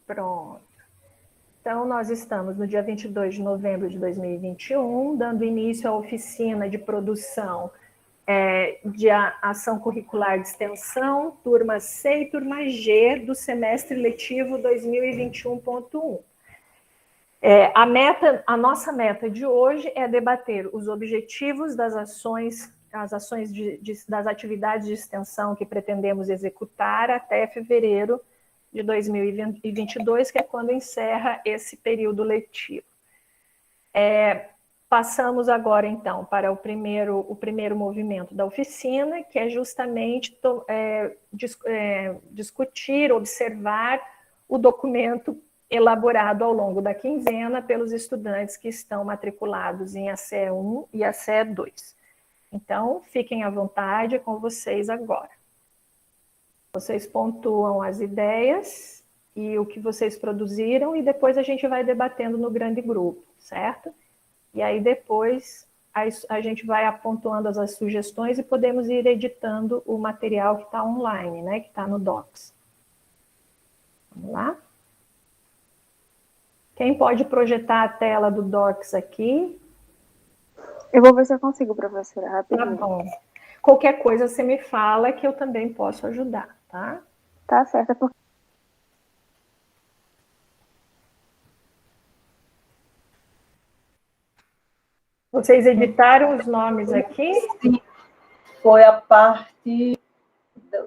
Pronto. Então, nós estamos no dia 22 de novembro de 2021, dando início à oficina de produção de ação curricular de extensão, turma C e turma G do semestre letivo 2021.1. A nossa meta de hoje é debater os objetivos das ações das atividades de extensão que pretendemos executar até fevereiro de 2022, que é quando encerra esse período letivo. Passamos agora, então, para o primeiro movimento da oficina, que é justamente discutir, observar o documento elaborado ao longo da quinzena pelos estudantes que estão matriculados em ACE 1 e ACE 2. Então, fiquem à vontade, com vocês agora. Vocês pontuam as ideias e o que vocês produziram e depois a gente vai debatendo no grande grupo, certo? E aí depois a gente vai pontuando as sugestões e podemos ir editando o material que está online, né? Que está no Docs. Vamos lá? Quem pode projetar a tela do Docs aqui? Eu vou ver se eu consigo, professora, rapidinho. Tá bom. Qualquer coisa você me fala que eu também posso ajudar, tá? Tá certo, porque... Vocês editaram os nomes aqui? Sim, foi a parte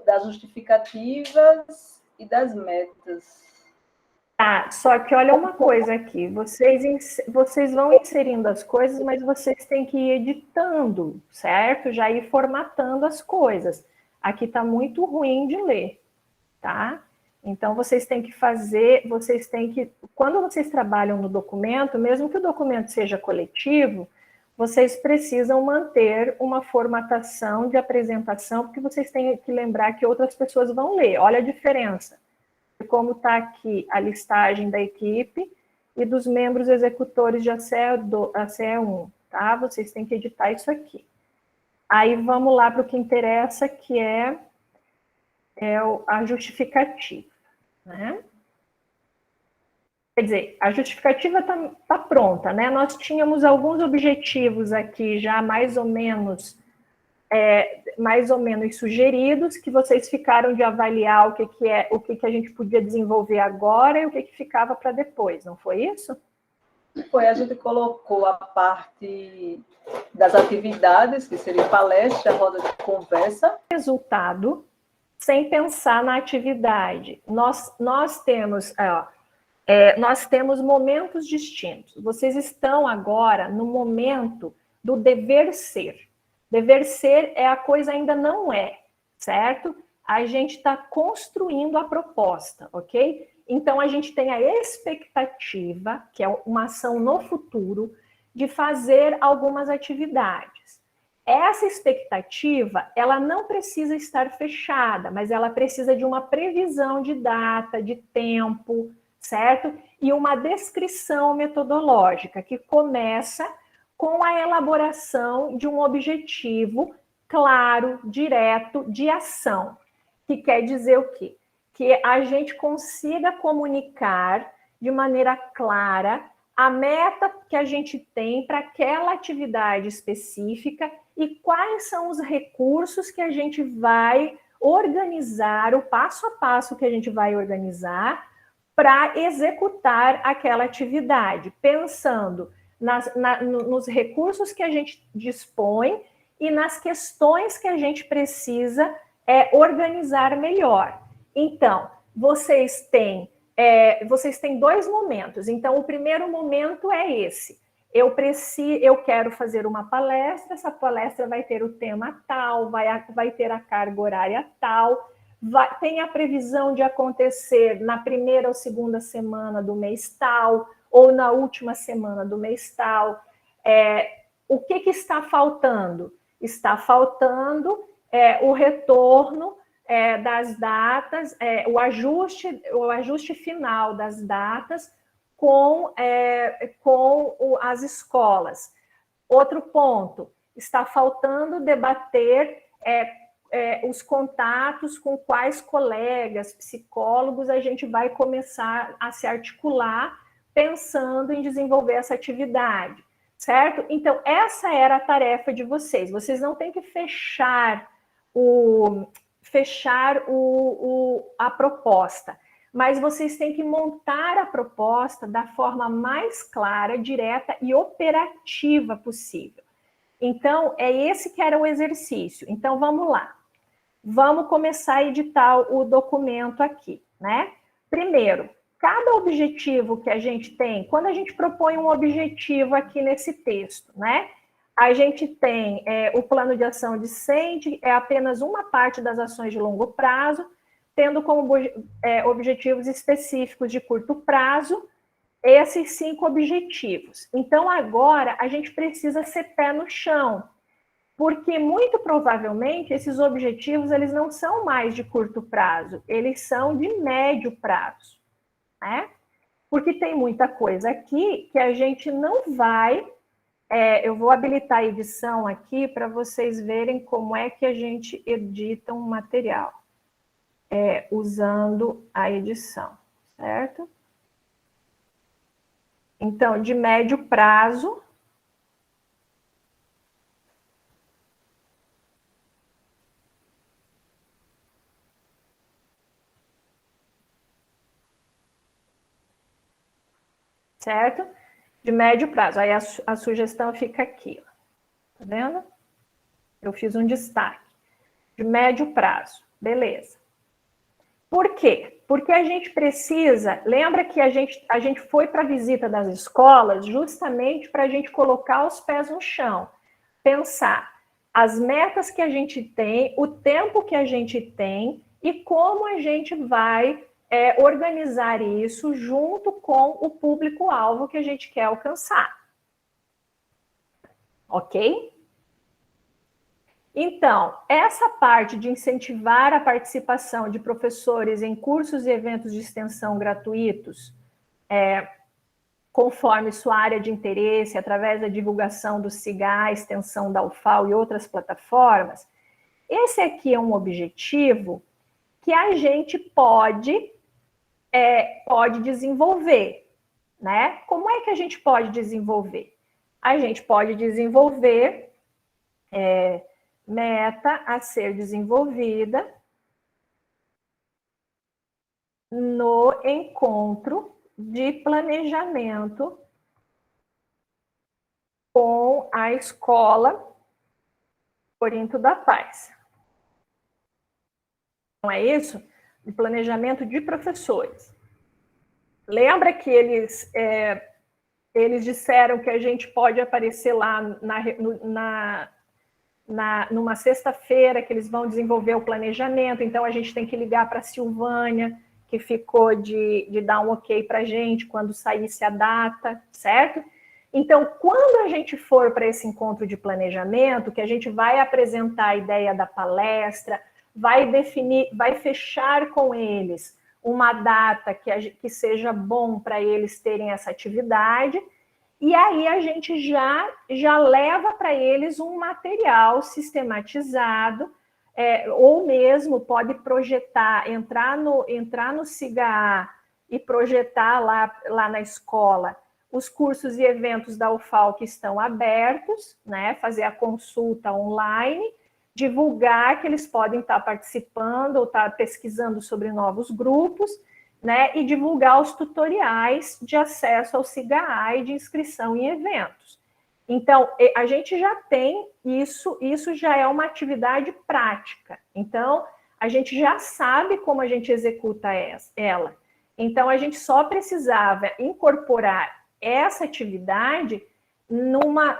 das justificativas e das metas. Tá, só que olha uma coisa aqui, vocês vão inserindo as coisas, mas vocês têm que ir editando, certo? Já ir formatando as coisas. Aqui tá muito ruim de ler, tá? Então, vocês têm que quando vocês trabalham no documento, mesmo que o documento seja coletivo, vocês precisam manter uma formatação de apresentação, porque vocês têm que lembrar que outras pessoas vão ler. Olha a diferença. Como está aqui a listagem da equipe e dos membros executores de ACE 1, tá? Vocês têm que editar isso aqui. Aí vamos lá para o que interessa, que é a justificativa, né? Quer dizer, a justificativa tá pronta, né? Nós tínhamos alguns objetivos aqui já mais ou menos sugeridos, que vocês ficaram de avaliar o que a gente podia desenvolver agora e o que ficava para depois, não foi isso? Foi, a gente colocou a parte das atividades, que seria palestra, roda de conversa. Resultado, sem pensar na atividade. Nós temos momentos distintos. Vocês estão agora no momento do dever ser. Dever ser é a coisa ainda não é, certo? A gente está construindo a proposta, ok? Então, a gente tem a expectativa, que é uma ação no futuro, de fazer algumas atividades. Essa expectativa, ela não precisa estar fechada, mas ela precisa de uma previsão de data, de tempo, certo? E uma descrição metodológica, que começa com a elaboração de um objetivo claro, direto, de ação, que quer dizer o quê? Que a gente consiga comunicar de maneira clara a meta que a gente tem para aquela atividade específica e quais são os recursos que a gente vai organizar, o passo a passo que a gente vai organizar para executar aquela atividade, pensando nos recursos que a gente dispõe e nas questões que a gente precisa organizar melhor. Então, vocês têm dois momentos. Então, o primeiro momento é esse. Eu quero fazer uma palestra, essa palestra vai ter o tema tal, vai ter a carga horária tal, tem a previsão de acontecer na primeira ou segunda semana do mês tal, ou na última semana do mês tal. O que está faltando? Está faltando o retorno das datas, o ajuste final das datas com as escolas. Outro ponto, está faltando debater os contatos com quais colegas, psicólogos a gente vai começar a se articular pensando em desenvolver essa atividade, certo? Então, essa era a tarefa de vocês. Vocês não têm que fechar a proposta, mas vocês têm que montar a proposta da forma mais clara, direta e operativa possível. Então, é esse que era o exercício. Então, vamos lá. Vamos começar a editar o documento aqui, né? Primeiro, cada objetivo que a gente tem, quando a gente propõe um objetivo aqui nesse texto, né? A gente tem o plano de ação discente, é apenas uma parte das ações de longo prazo, tendo como objetivos específicos de curto prazo, esses 5 objetivos. Então, agora, a gente precisa ser pé no chão, porque, muito provavelmente, esses objetivos, eles não são mais de curto prazo, eles são de médio prazo, né? Porque tem muita coisa aqui que a gente não vai... eu vou habilitar a edição aqui para vocês verem como é que a gente edita um material, usando a edição, certo? Então, de médio prazo, certo? De médio prazo. Aí a sugestão fica aqui, ó. Tá vendo? Eu fiz um destaque. De médio prazo. Beleza. Por quê? Porque a gente precisa... Lembra que a gente foi para a visita das escolas justamente para a gente colocar os pés no chão. Pensar as metas que a gente tem, o tempo que a gente tem e como a gente vai organizar isso junto com o público-alvo que a gente quer alcançar. Ok? Então, essa parte de incentivar a participação de professores em cursos e eventos de extensão gratuitos, conforme sua área de interesse, através da divulgação do SIGA, extensão da UFAL e outras plataformas, esse aqui é um objetivo que a gente pode desenvolver, né? Como é que a gente pode desenvolver? A gente pode desenvolver meta a ser desenvolvida no encontro de planejamento com a Escola Corinto da Paz. Não é isso? De planejamento de professores. Lembra que eles disseram que a gente pode aparecer lá numa sexta-feira, que eles vão desenvolver o planejamento, então a gente tem que ligar para a Silvânia, que ficou de dar um ok para a gente quando saísse a data, certo? Então, quando a gente for para esse encontro de planejamento, que a gente vai apresentar a ideia da palestra, vai definir, vai fechar com eles uma data que seja bom para eles terem essa atividade, e aí a gente já leva para eles um material sistematizado, ou mesmo pode projetar, entrar no SIGA e projetar lá na escola os cursos e eventos da UFAL que estão abertos, né, fazer a consulta online, divulgar que eles podem estar participando ou estar pesquisando sobre novos grupos, né, e divulgar os tutoriais de acesso ao SIGA e de inscrição em eventos. Então, a gente já tem isso já é uma atividade prática. Então, a gente já sabe como a gente executa ela. Então, a gente só precisava incorporar essa atividade numa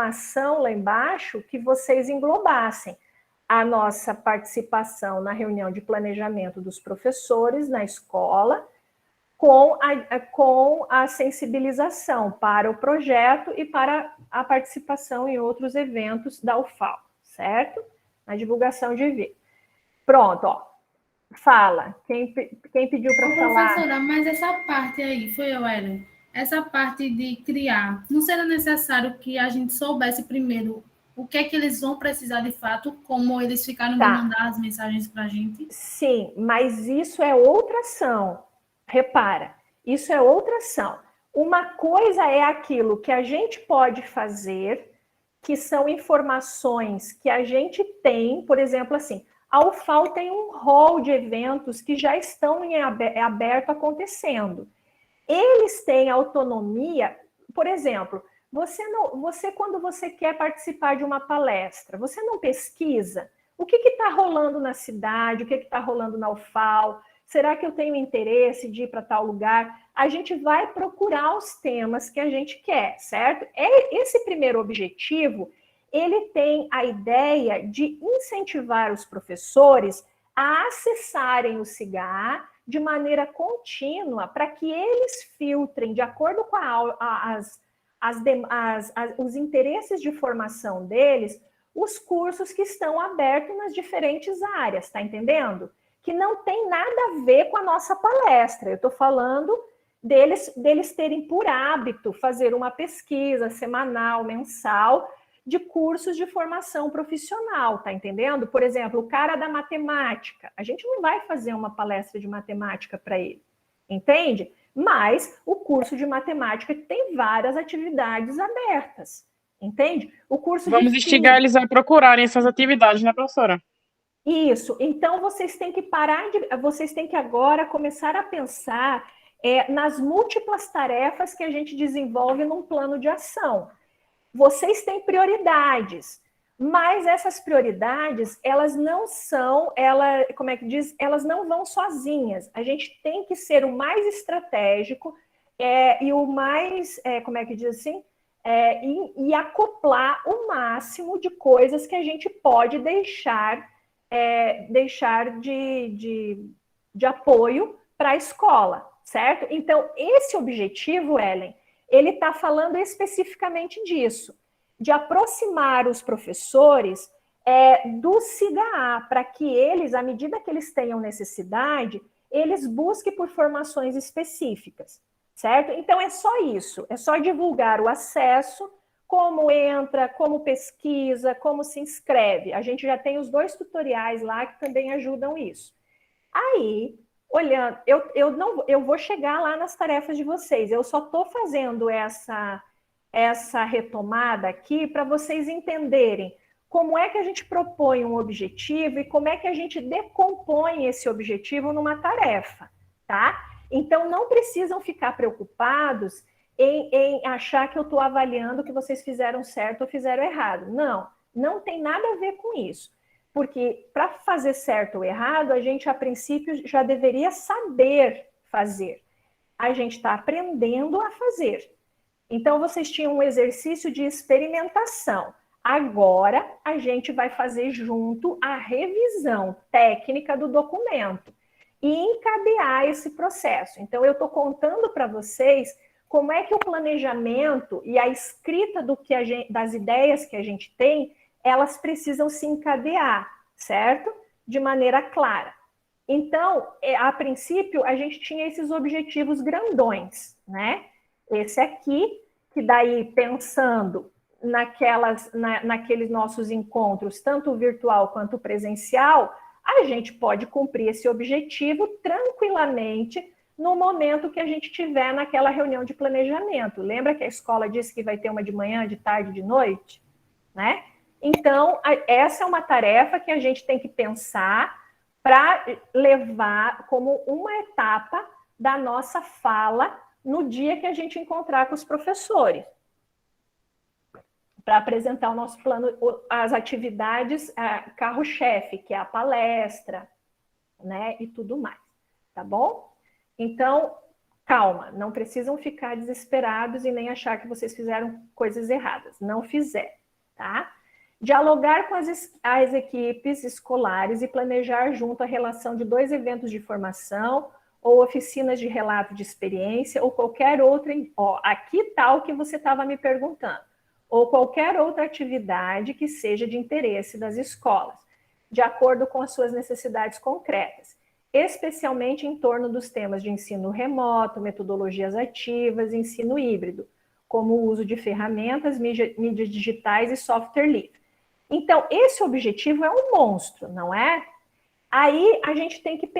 ação lá embaixo que vocês englobassem a nossa participação na reunião de planejamento dos professores na escola, com a sensibilização para o projeto e para a participação em outros eventos da UFAL, certo? Na divulgação de vídeo. Pronto, ó. Fala. Quem pediu para falar? Professora, mas essa parte aí, foi eu, Ellen. Essa parte de criar, não seria necessário que a gente soubesse primeiro o que é que eles vão precisar de fato, como eles ficaram de mandar as mensagens para a gente. Sim, mas isso é outra ação. Repara, isso é outra ação. Uma coisa é aquilo que a gente pode fazer, que são informações que a gente tem, por exemplo, assim, a UFAL tem um rol de eventos que já estão em aberto acontecendo. Eles têm autonomia, por exemplo, você quando você quer participar de uma palestra, você não pesquisa o que está rolando na cidade, o que está rolando na UFAL, será que eu tenho interesse de ir para tal lugar? A gente vai procurar os temas que a gente quer, certo? Esse primeiro objetivo, ele tem a ideia de incentivar os professores a acessarem o SIGA de maneira contínua para que eles filtrem, de acordo com os interesses de formação deles, os cursos que estão abertos nas diferentes áreas, tá entendendo? Que não tem nada a ver com a nossa palestra. Eu estou falando deles terem por hábito fazer uma pesquisa semanal, mensal, de cursos de formação profissional, tá entendendo? Por exemplo, o cara da matemática, a gente não vai fazer uma palestra de matemática para ele, entende? Mas o curso de matemática tem várias atividades abertas, entende? O curso Vamos instigar eles a procurarem essas atividades, né, professora? Isso. Então vocês têm que vocês têm que agora começar a pensar nas múltiplas tarefas que a gente desenvolve num plano de ação. Vocês têm prioridades, mas essas prioridades, elas não são, como é que diz? Elas não vão sozinhas. A gente tem que ser o mais estratégico e o mais, como é que diz assim? E acoplar o máximo de coisas que a gente pode deixar de apoio para a escola, certo? Então, esse objetivo, Ellen, ele está falando especificamente disso, de aproximar os professores do SIGA, para que eles, à medida que eles tenham necessidade, eles busquem por formações específicas, certo? Então, é só isso, é só divulgar o acesso, como entra, como pesquisa, como se inscreve. A gente já tem os 2 tutoriais lá que também ajudam isso. Aí, olhando, eu vou chegar lá nas tarefas de vocês. Eu só estou fazendo essa retomada aqui para vocês entenderem como é que a gente propõe um objetivo e como é que a gente decompõe esse objetivo numa tarefa, tá? Então, não precisam ficar preocupados em achar que eu estou avaliando que vocês fizeram certo ou fizeram errado. Não, não tem nada a ver com isso. Porque para fazer certo ou errado, a gente, a princípio, já deveria saber fazer. A gente está aprendendo a fazer. Então, vocês tinham um exercício de experimentação. Agora, a gente vai fazer junto a revisão técnica do documento e encadear esse processo. Então, eu estou contando para vocês como é que o planejamento e a escrita das ideias que a gente tem, elas precisam se encadear, certo? De maneira clara. Então, a princípio, a gente tinha esses objetivos grandões, né? Esse aqui, que daí, pensando naqueles nossos encontros, tanto virtual quanto presencial, a gente pode cumprir esse objetivo tranquilamente no momento que a gente tiver naquela reunião de planejamento. Lembra que a escola disse que vai ter uma de manhã, de tarde, de noite? Né? Então, essa é uma tarefa que a gente tem que pensar para levar como uma etapa da nossa fala no dia que a gente encontrar com os professores, para apresentar o nosso plano, as atividades carro-chefe, que é a palestra, né, e tudo mais, tá bom? Então, calma, não precisam ficar desesperados e nem achar que vocês fizeram coisas erradas, não fizeram, tá? Dialogar com as equipes escolares e planejar junto a relação de 2 eventos de formação ou oficinas de relato de experiência ou qualquer outra... aqui está o que você estava me perguntando. Ou qualquer outra atividade que seja de interesse das escolas, de acordo com as suas necessidades concretas, especialmente em torno dos temas de ensino remoto, metodologias ativas, ensino híbrido, como o uso de ferramentas, mídias digitais e software livre. Então, esse objetivo é um monstro, não é? Aí a gente tem que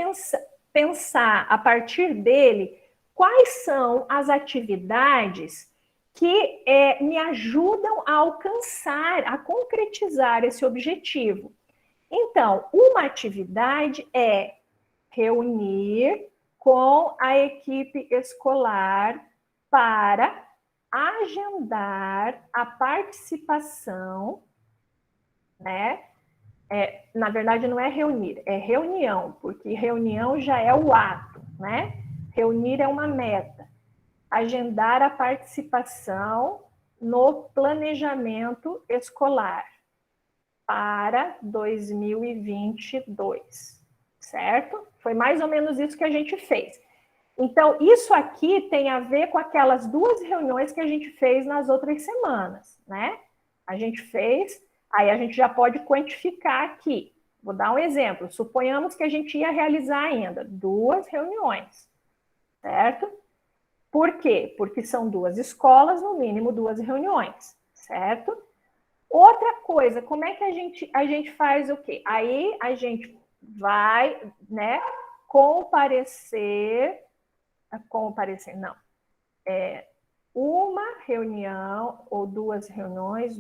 pensar a partir dele quais são as atividades que me ajudam a alcançar, a concretizar esse objetivo. Então, uma atividade é reunir com a equipe escolar para agendar a participação, né? Na verdade, não é reunir, é reunião, porque reunião já é o ato, né? Reunir é uma meta. Agendar a participação no planejamento escolar para 2022, certo? Foi mais ou menos isso que a gente fez. Então, isso aqui tem a ver com aquelas 2 reuniões que a gente fez nas outras semanas, né? A gente fez, aí a gente já pode quantificar aqui. Vou dar um exemplo. Suponhamos que a gente ia realizar ainda 2 reuniões, certo? Por quê? Porque são 2 escolas, no mínimo 2 reuniões, certo? Outra coisa, como é que a gente faz o quê? Aí a gente vai, né, comparecer, não, uma reunião ou 2 reuniões,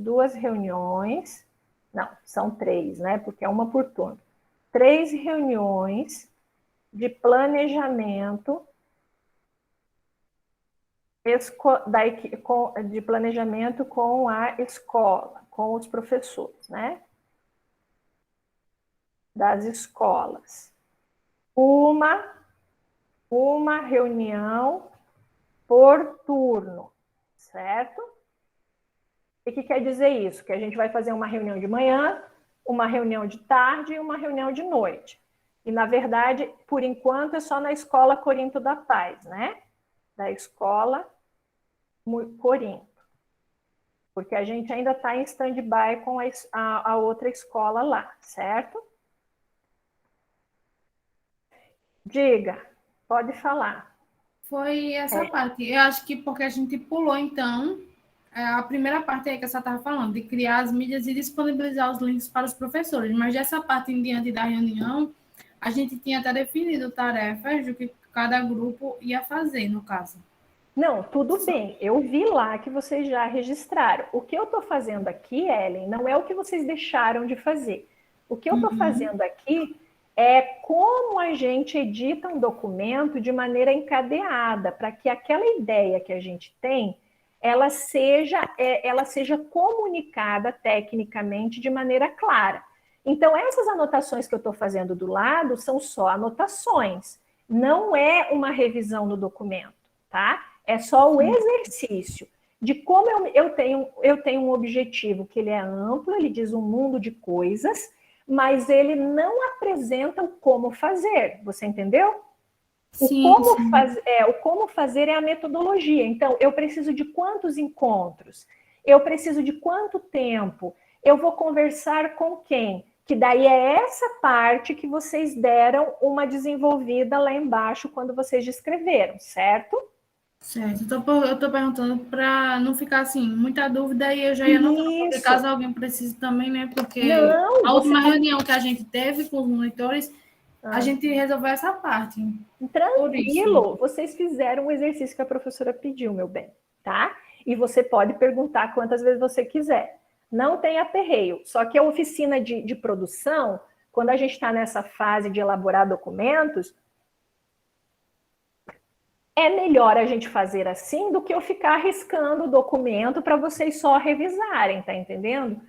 não, são 3, né, porque é uma por turno. 3 reuniões de planejamento de planejamento com a escola, com os professores, né? Das escolas. Uma reunião por turno, certo? E o que quer dizer isso? Que a gente vai fazer uma reunião de manhã, uma reunião de tarde e uma reunião de noite. E, na verdade, por enquanto, é só na Escola Corinto da Paz, né? Da Escola Corinto. Porque a gente ainda está em stand-by com a outra escola lá, certo? Diga, pode falar. Foi essa parte. Eu acho que porque a gente pulou, então, a primeira parte aí que você estava falando, de criar as mídias e disponibilizar os links para os professores. Mas dessa parte em diante da reunião, a gente tinha até definido tarefas do que cada grupo ia fazer, no caso. Não, tudo bem. Eu vi lá que vocês já registraram. O que eu estou fazendo aqui, Ellen, não é o que vocês deixaram de fazer. O que eu estou fazendo aqui é como a gente edita um documento de maneira encadeada, para que aquela ideia que a gente tem, ela seja comunicada tecnicamente de maneira clara. Então, essas anotações que eu estou fazendo do lado são só anotações, não é uma revisão no documento, tá? É só o exercício de como eu tenho um objetivo que ele é amplo, ele diz um mundo de coisas, mas ele não apresenta o como fazer, você entendeu? Sim, O como fazer é a metodologia. Então, eu preciso de quantos encontros? Eu preciso de quanto tempo? Eu vou conversar com quem? Que daí é essa parte que vocês deram uma desenvolvida lá embaixo quando vocês descreveram, certo? certo. Eu estou perguntando para não ficar assim, muita dúvida e eu já ia anotar, porque caso alguém precise também, né? Porque não, a última reunião que a gente teve com os monitores, a gente resolveu essa parte. Tranquilo, vocês fizeram o exercício que a professora pediu, meu bem, tá? E você pode perguntar quantas vezes você quiser. Não tem aperreio, só que a oficina de produção, quando a gente está nessa fase de elaborar documentos, é melhor a gente fazer assim do que eu ficar arriscando o documento para vocês só revisarem, tá entendendo?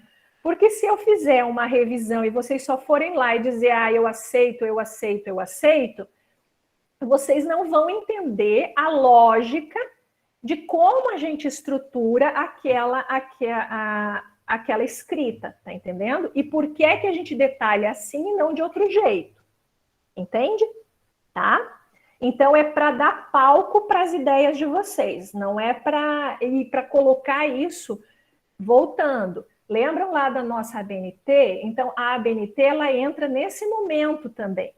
Porque se eu fizer uma revisão e vocês só forem lá e dizer, eu aceito, vocês não vão entender a lógica de como a gente estrutura aquela escrita, tá entendendo? E por que é que a gente detalha assim e não de outro jeito, entende? Tá? Então, é para dar palco para as ideias de vocês, não é para colocar isso voltando. Lembram lá da nossa ABNT? Então, a ABNT ela entra nesse momento também,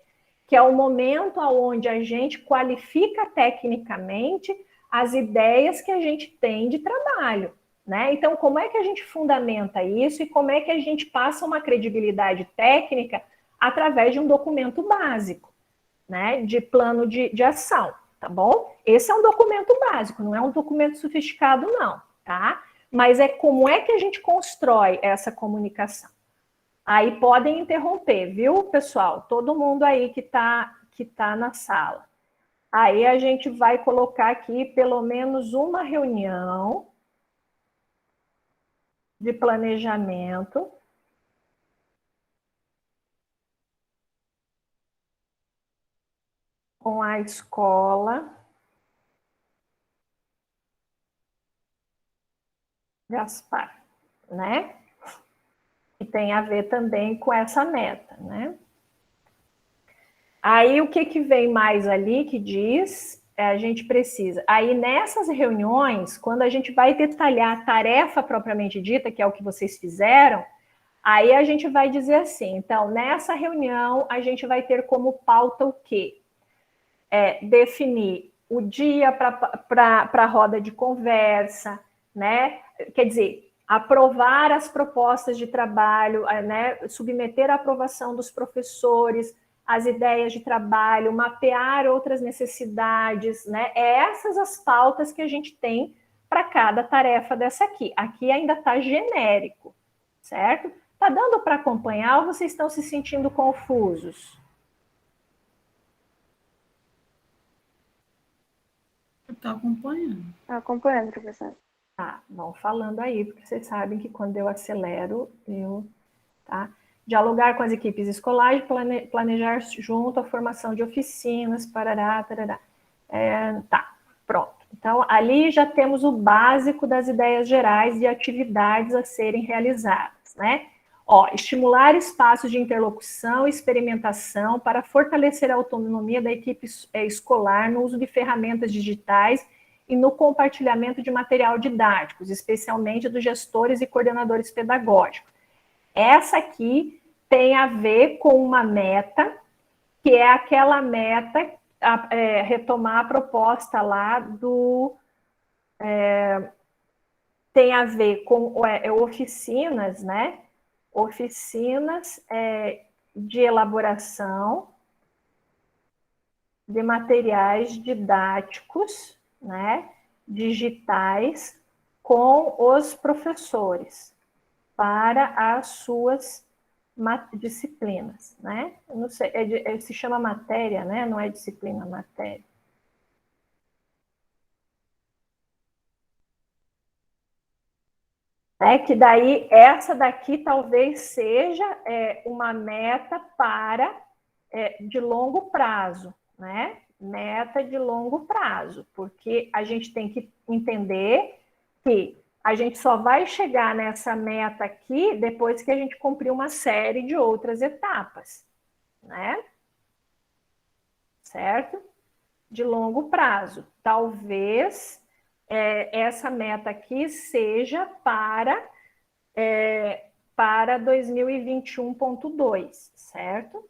que é o momento onde a gente qualifica tecnicamente as ideias que a gente tem de trabalho, né? Então, como é que a gente fundamenta isso e como é que a gente passa uma credibilidade técnica através de um documento básico, né? De plano de ação, tá bom? Esse é um documento básico, não é um documento sofisticado, não, tá? Mas é como é que a gente constrói essa comunicação. Aí podem interromper, viu, pessoal? Todo mundo aí que tá na sala. Aí a gente vai colocar aqui pelo menos uma reunião de planejamento com a escola Gaspar, né? Que tem a ver também com essa meta, né? Aí o que vem mais ali que diz, a gente precisa. Aí nessas reuniões, quando a gente vai detalhar a tarefa propriamente dita, que é o que vocês fizeram, aí a gente vai dizer assim, então, nessa reunião, a gente vai ter como pauta o quê? Definir o dia para a roda de conversa, né? Quer dizer, aprovar as propostas de trabalho, né? Submeter à aprovação dos professores, as ideias de trabalho, mapear outras necessidades, né? Essas as pautas que a gente tem para cada tarefa dessa aqui. Aqui ainda está genérico, certo? Está dando para acompanhar ou vocês estão se sentindo confusos? Eu estou acompanhando. Acompanhando, professor. Tá, vão falando aí, porque vocês sabem que quando eu acelero, tá? Dialogar com as equipes escolares, planejar junto a formação de oficinas, parará, tarará. Tá, pronto. Então, ali já temos o básico das ideias gerais e atividades a serem realizadas, né? Ó, estimular espaços de interlocução e experimentação para fortalecer a autonomia da equipe escolar no uso de ferramentas digitais e no compartilhamento de material didático, especialmente dos gestores e coordenadores pedagógicos. Essa aqui tem a ver com uma meta, que é aquela meta, retomar a proposta lá do... tem a ver com oficinas, né? Oficinas de elaboração de materiais didáticos, né? Digitais com os professores para as suas disciplinas, né? Eu não sei, se chama matéria, né? Não é disciplina, matéria. Que daí, essa daqui talvez seja uma meta para de longo prazo, né? Meta de longo prazo, porque a gente tem que entender que a gente só vai chegar nessa meta aqui depois que a gente cumprir uma série de outras etapas, né? Certo? De longo prazo. Talvez essa meta aqui seja para 2021.2, certo?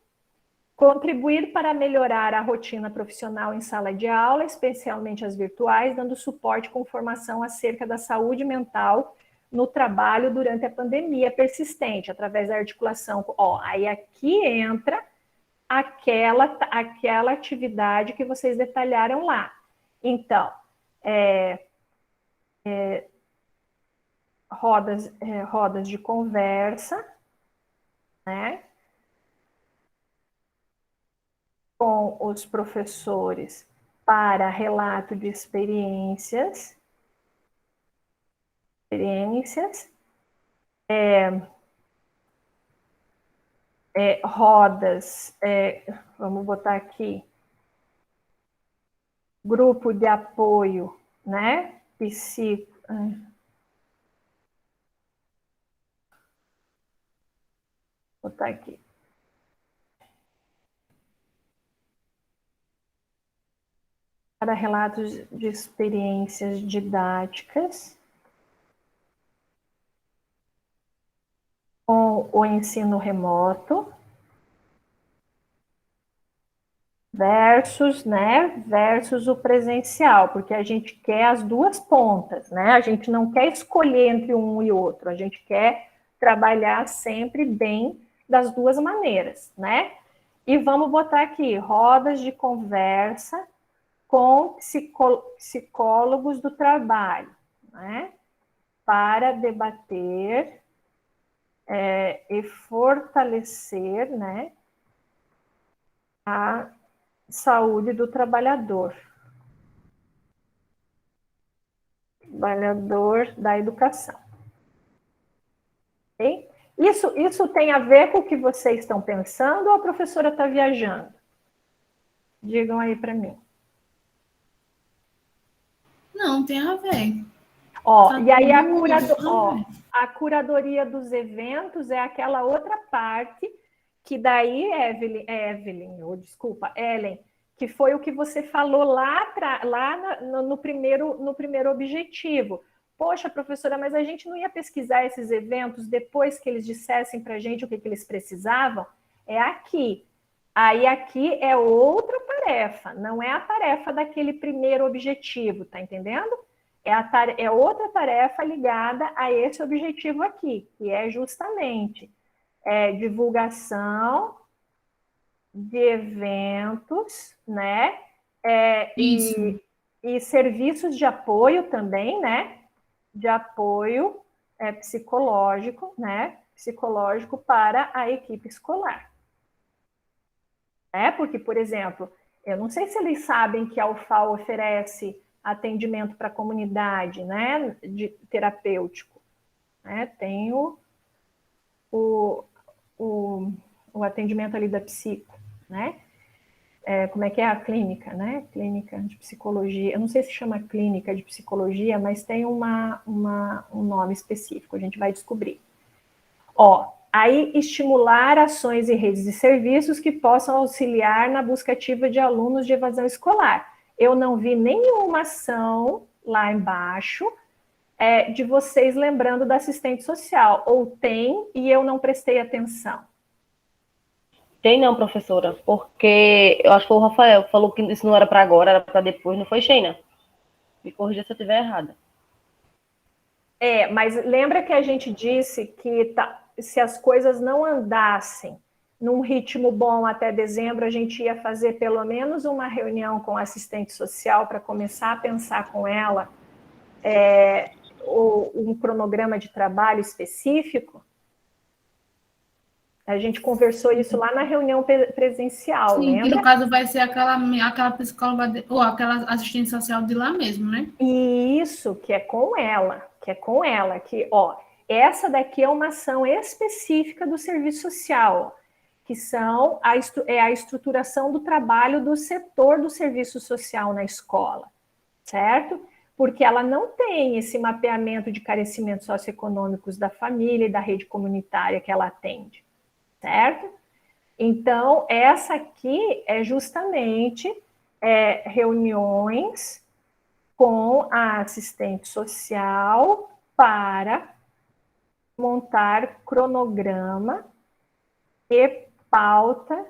Contribuir para melhorar a rotina profissional em sala de aula, especialmente as virtuais, dando suporte com formação acerca da saúde mental no trabalho durante a pandemia persistente, através da articulação. Aí aqui entra aquela atividade que vocês detalharam lá. Então, rodas de conversa, né? Com os professores para relato de experiências, rodas, vamos botar aqui, grupo de apoio, né? Vou botar aqui. Para relatos de experiências didáticas com o ensino remoto, versus, né, versus o presencial, porque a gente quer as duas pontas, né? A gente não quer escolher entre um e outro, a gente quer trabalhar sempre bem das duas maneiras, né? E vamos botar aqui, rodas de conversa com psicólogos do trabalho, né? Para debater e fortalecer, né, a saúde do trabalhador da educação. Okay? Isso tem a ver com o que vocês estão pensando ou a professora está viajando? Digam aí para mim. Não, tem a ver. Ó, e aí a curadoria dos eventos é aquela outra parte que daí, Ellen, que foi o que você falou lá no primeiro objetivo. Poxa, professora, mas a gente não ia pesquisar esses eventos depois que eles dissessem para a gente o que eles precisavam? É aqui. Aí aqui é outra tarefa, não é a tarefa daquele primeiro objetivo, tá entendendo? É outra tarefa ligada a esse objetivo aqui, que é justamente divulgação de eventos, né? E serviços de apoio também, né? De apoio psicológico, né? Psicológico para a equipe escolar. Porque, por exemplo, eu não sei se eles sabem que a UFAL oferece atendimento para a comunidade, né, de terapêutico. Né? Tem o atendimento ali da psico, né? Como é que é a clínica, né? Clínica de psicologia. Eu não sei se chama clínica de psicologia, mas tem um nome específico, a gente vai descobrir. Aí estimular ações e redes de serviços que possam auxiliar na busca ativa de alunos de evasão escolar. Eu não vi nenhuma ação lá embaixo de vocês lembrando da assistente social. Ou tem e eu não prestei atenção? Tem não, professora, porque eu acho que foi o Rafael que falou que isso não era para agora, era para depois, não foi, Sheina? Me corrija se eu estiver errada. Mas lembra que a gente disse que se as coisas não andassem num ritmo bom até dezembro, a gente ia fazer pelo menos uma reunião com a assistente social para começar a pensar com ela um cronograma de trabalho específico? A gente conversou isso lá na reunião presencial, Sim, lembra? que no caso vai ser aquela psicóloga, ou aquela assistente social de lá mesmo, né? Isso, que é com ela, essa daqui é uma ação específica do serviço social, que são a estruturação do trabalho do setor do serviço social na escola, certo? Porque ela não tem esse mapeamento de carecimentos socioeconômicos da família e da rede comunitária que ela atende, certo? Então, essa aqui é justamente reuniões com a assistente social para montar cronograma e pauta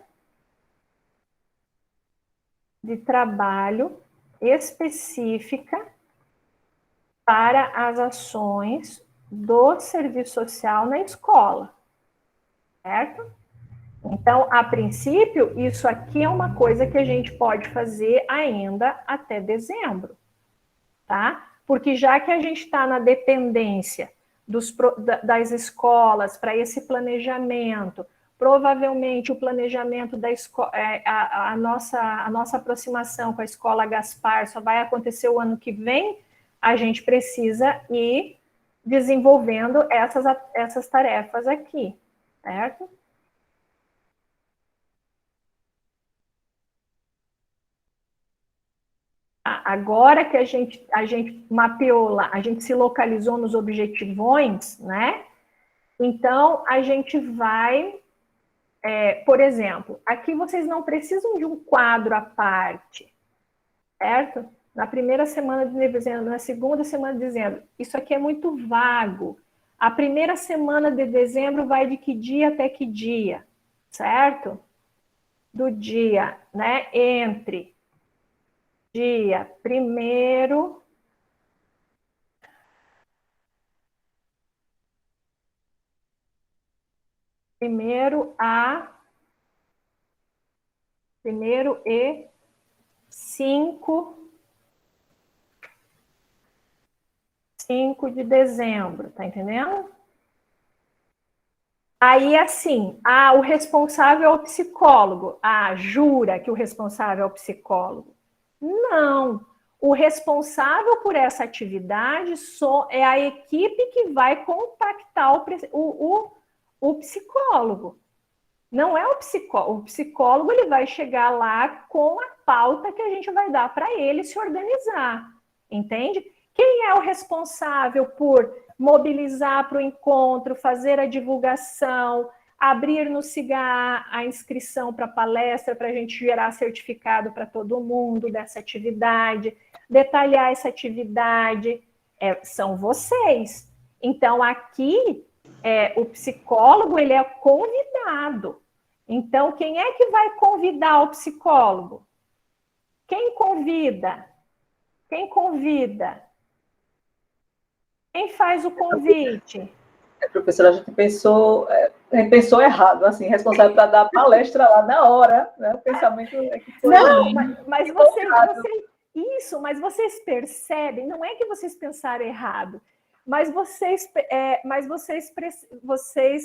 de trabalho específica para as ações do serviço social na escola, certo? Então, a princípio, isso aqui é uma coisa que a gente pode fazer ainda até dezembro, tá? Porque já que a gente está na dependência das escolas para esse planejamento, provavelmente o planejamento da escola, a nossa aproximação com a escola Gaspar só vai acontecer o ano que vem, a gente precisa ir desenvolvendo essas tarefas aqui, certo? Agora que a gente mapeou lá, a gente se localizou nos objetivões, né? Então, a gente vai, por exemplo, aqui vocês não precisam de um quadro à parte, certo? Na primeira semana de dezembro, na segunda semana de dezembro, isso aqui é muito vago. A primeira semana de dezembro vai de que dia até que dia, certo? do dia, né, entre dia 1º e 5 de dezembro, tá entendendo? Aí, assim, o responsável é o psicólogo. Jura que o responsável é o psicólogo? Não. O responsável por essa atividade é a equipe que vai contactar o psicólogo. Não é o psicólogo. O psicólogo ele vai chegar lá com a pauta que a gente vai dar para ele se organizar. Entende? Quem é o responsável por mobilizar para o encontro, fazer a divulgação, abrir no SIGA a inscrição para a palestra, para a gente gerar certificado para todo mundo dessa atividade, detalhar essa atividade, são vocês. Então, aqui, o psicólogo ele é convidado. Então, quem é que vai convidar o psicólogo? Quem convida? Quem convida? Quem faz o convite? Professora, a gente pensou errado, assim, responsável para dar a palestra lá na hora, né? O pensamento é que foi... Não, mas vocês percebem, não é que vocês pensaram errado, mas vocês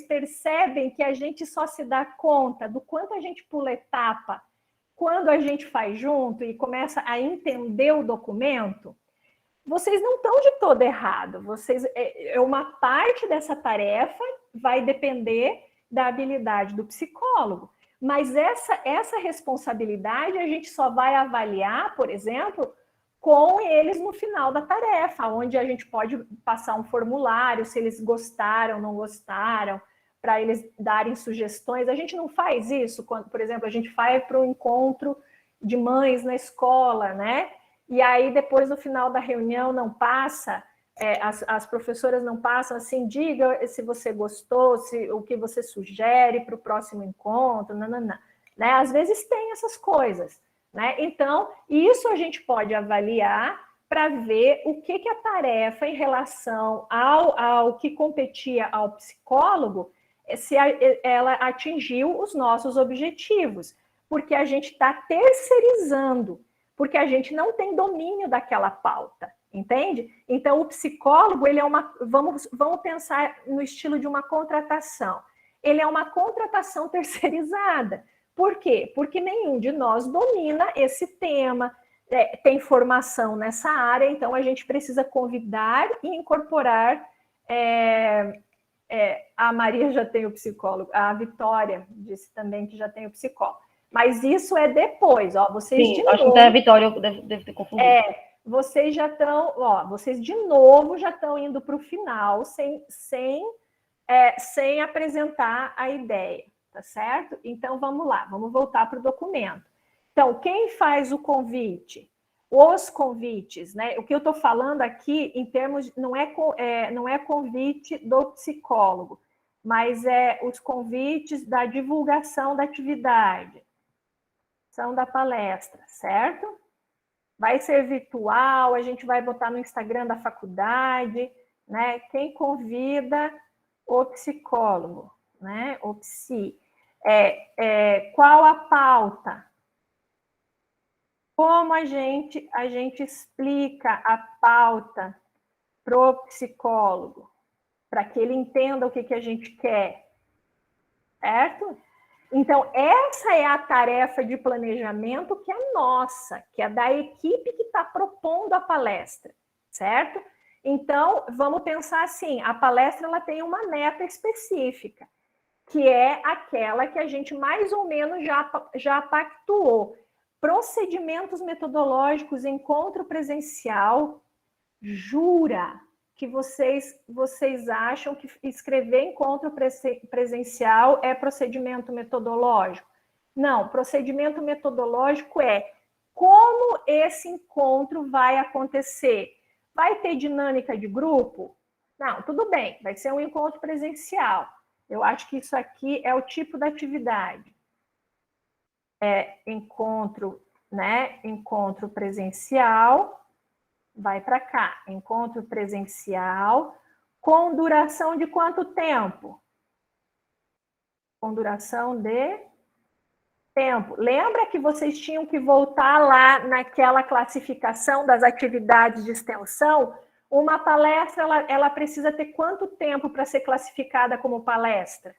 percebem que a gente só se dá conta do quanto a gente pula etapa quando a gente faz junto e começa a entender o documento. Vocês não estão de todo errado. Uma parte dessa tarefa vai depender da habilidade do psicólogo. Mas essa responsabilidade a gente só vai avaliar, por exemplo, com eles no final da tarefa, onde a gente pode passar um formulário, se eles gostaram, não gostaram, para eles darem sugestões. A gente não faz isso quando, por exemplo, a gente vai para um encontro de mães na escola, né? E aí, depois, no final da reunião, não passa, as professoras não passam assim, diga se você gostou, o que você sugere para o próximo encontro, nananã. Né? Às vezes tem essas coisas. Né? Então, isso a gente pode avaliar para ver o que a tarefa em relação ao que competia ao psicólogo, se ela atingiu os nossos objetivos, porque a gente está terceirizando, porque a gente não tem domínio daquela pauta, entende? Então, o psicólogo, ele é vamos pensar no estilo de uma contratação. Ele é uma contratação terceirizada. Por quê? Porque nenhum de nós domina esse tema, tem formação nessa área, então a gente precisa convidar e incorporar. A Maria já tem o psicólogo, a Vitória disse também que já tem o psicólogo. Mas isso é depois, ó. Vocês Sim, acho que até a Vitória deve ter confundido. Vocês já estão, vocês de novo já estão indo para o final sem apresentar a ideia, tá certo? Então vamos lá, vamos voltar para o documento. Então, quem faz o convite? Os convites, né? O que eu estou falando aqui em termos não é convite do psicólogo, mas os convites da divulgação da atividade. Da palestra, certo? Vai ser virtual, a gente vai botar no Instagram da faculdade, né? Quem convida o psicólogo, né? O psi. Qual a pauta? Como a gente explica a pauta pro psicólogo, para que ele entenda o que a gente quer, certo? Então, essa é a tarefa de planejamento que é nossa, que é da equipe que está propondo a palestra, certo? Então, vamos pensar assim, a palestra ela tem uma meta específica, que é aquela que a gente mais ou menos já pactuou. Procedimentos metodológicos, encontro presencial, jura que vocês acham que escrever encontro presencial é procedimento metodológico? Não, procedimento metodológico é como esse encontro vai acontecer. Vai ter dinâmica de grupo? Não, tudo bem, vai ser um encontro presencial. Eu acho que isso aqui é o tipo da atividade. encontro, né? Encontro presencial, vai para cá. Encontro presencial, com duração de quanto tempo? Com duração de tempo. Lembra que vocês tinham que voltar lá naquela classificação das atividades de extensão? Uma palestra, ela precisa ter quanto tempo para ser classificada como palestra?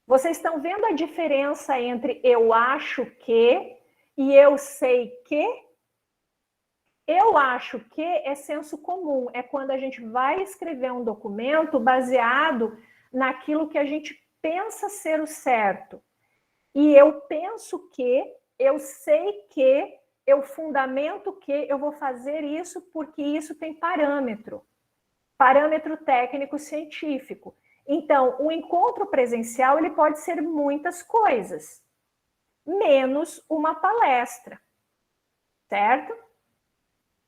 Vocês estão vendo a diferença entre eu acho que e eu sei que? Eu acho que é senso comum, é quando a gente vai escrever um documento baseado naquilo que a gente pensa ser o certo. E eu penso que, eu sei que, eu fundamento que eu vou fazer isso porque isso tem parâmetro técnico científico. Então, o encontro presencial ele pode ser muitas coisas, menos uma palestra, certo?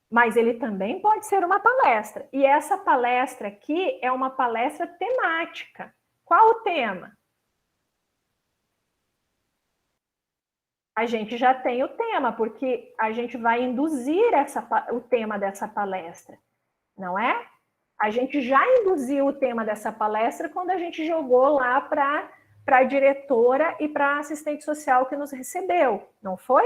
Mas ele também pode ser uma palestra. E essa palestra aqui é uma palestra temática. Qual o tema? A gente já tem o tema, porque a gente vai induzir o tema dessa palestra, não é? A gente já induziu o tema dessa palestra quando a gente jogou lá para a diretora e para a assistente social que nos recebeu, não foi?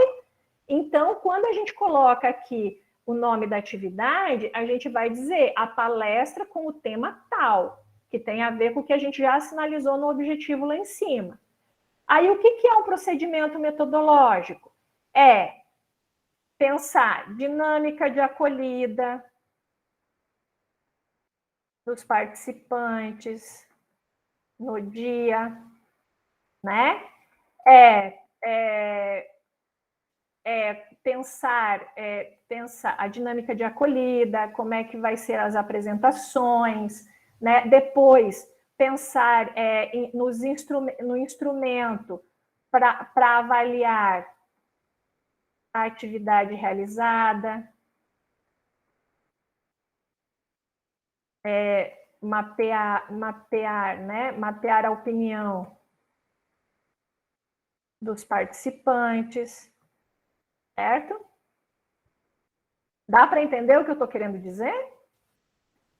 Então, quando a gente coloca aqui o nome da atividade, a gente vai dizer a palestra com o tema tal, que tem a ver com o que a gente já sinalizou no objetivo lá em cima. Aí, o que é um procedimento metodológico? É pensar dinâmica de acolhida dos participantes no dia, né? Pensar a dinâmica de acolhida, como é que vai ser as apresentações, né? Depois, pensar no instrumento para avaliar a atividade realizada, mapear a opinião dos participantes, certo? Dá para entender o que eu estou querendo dizer?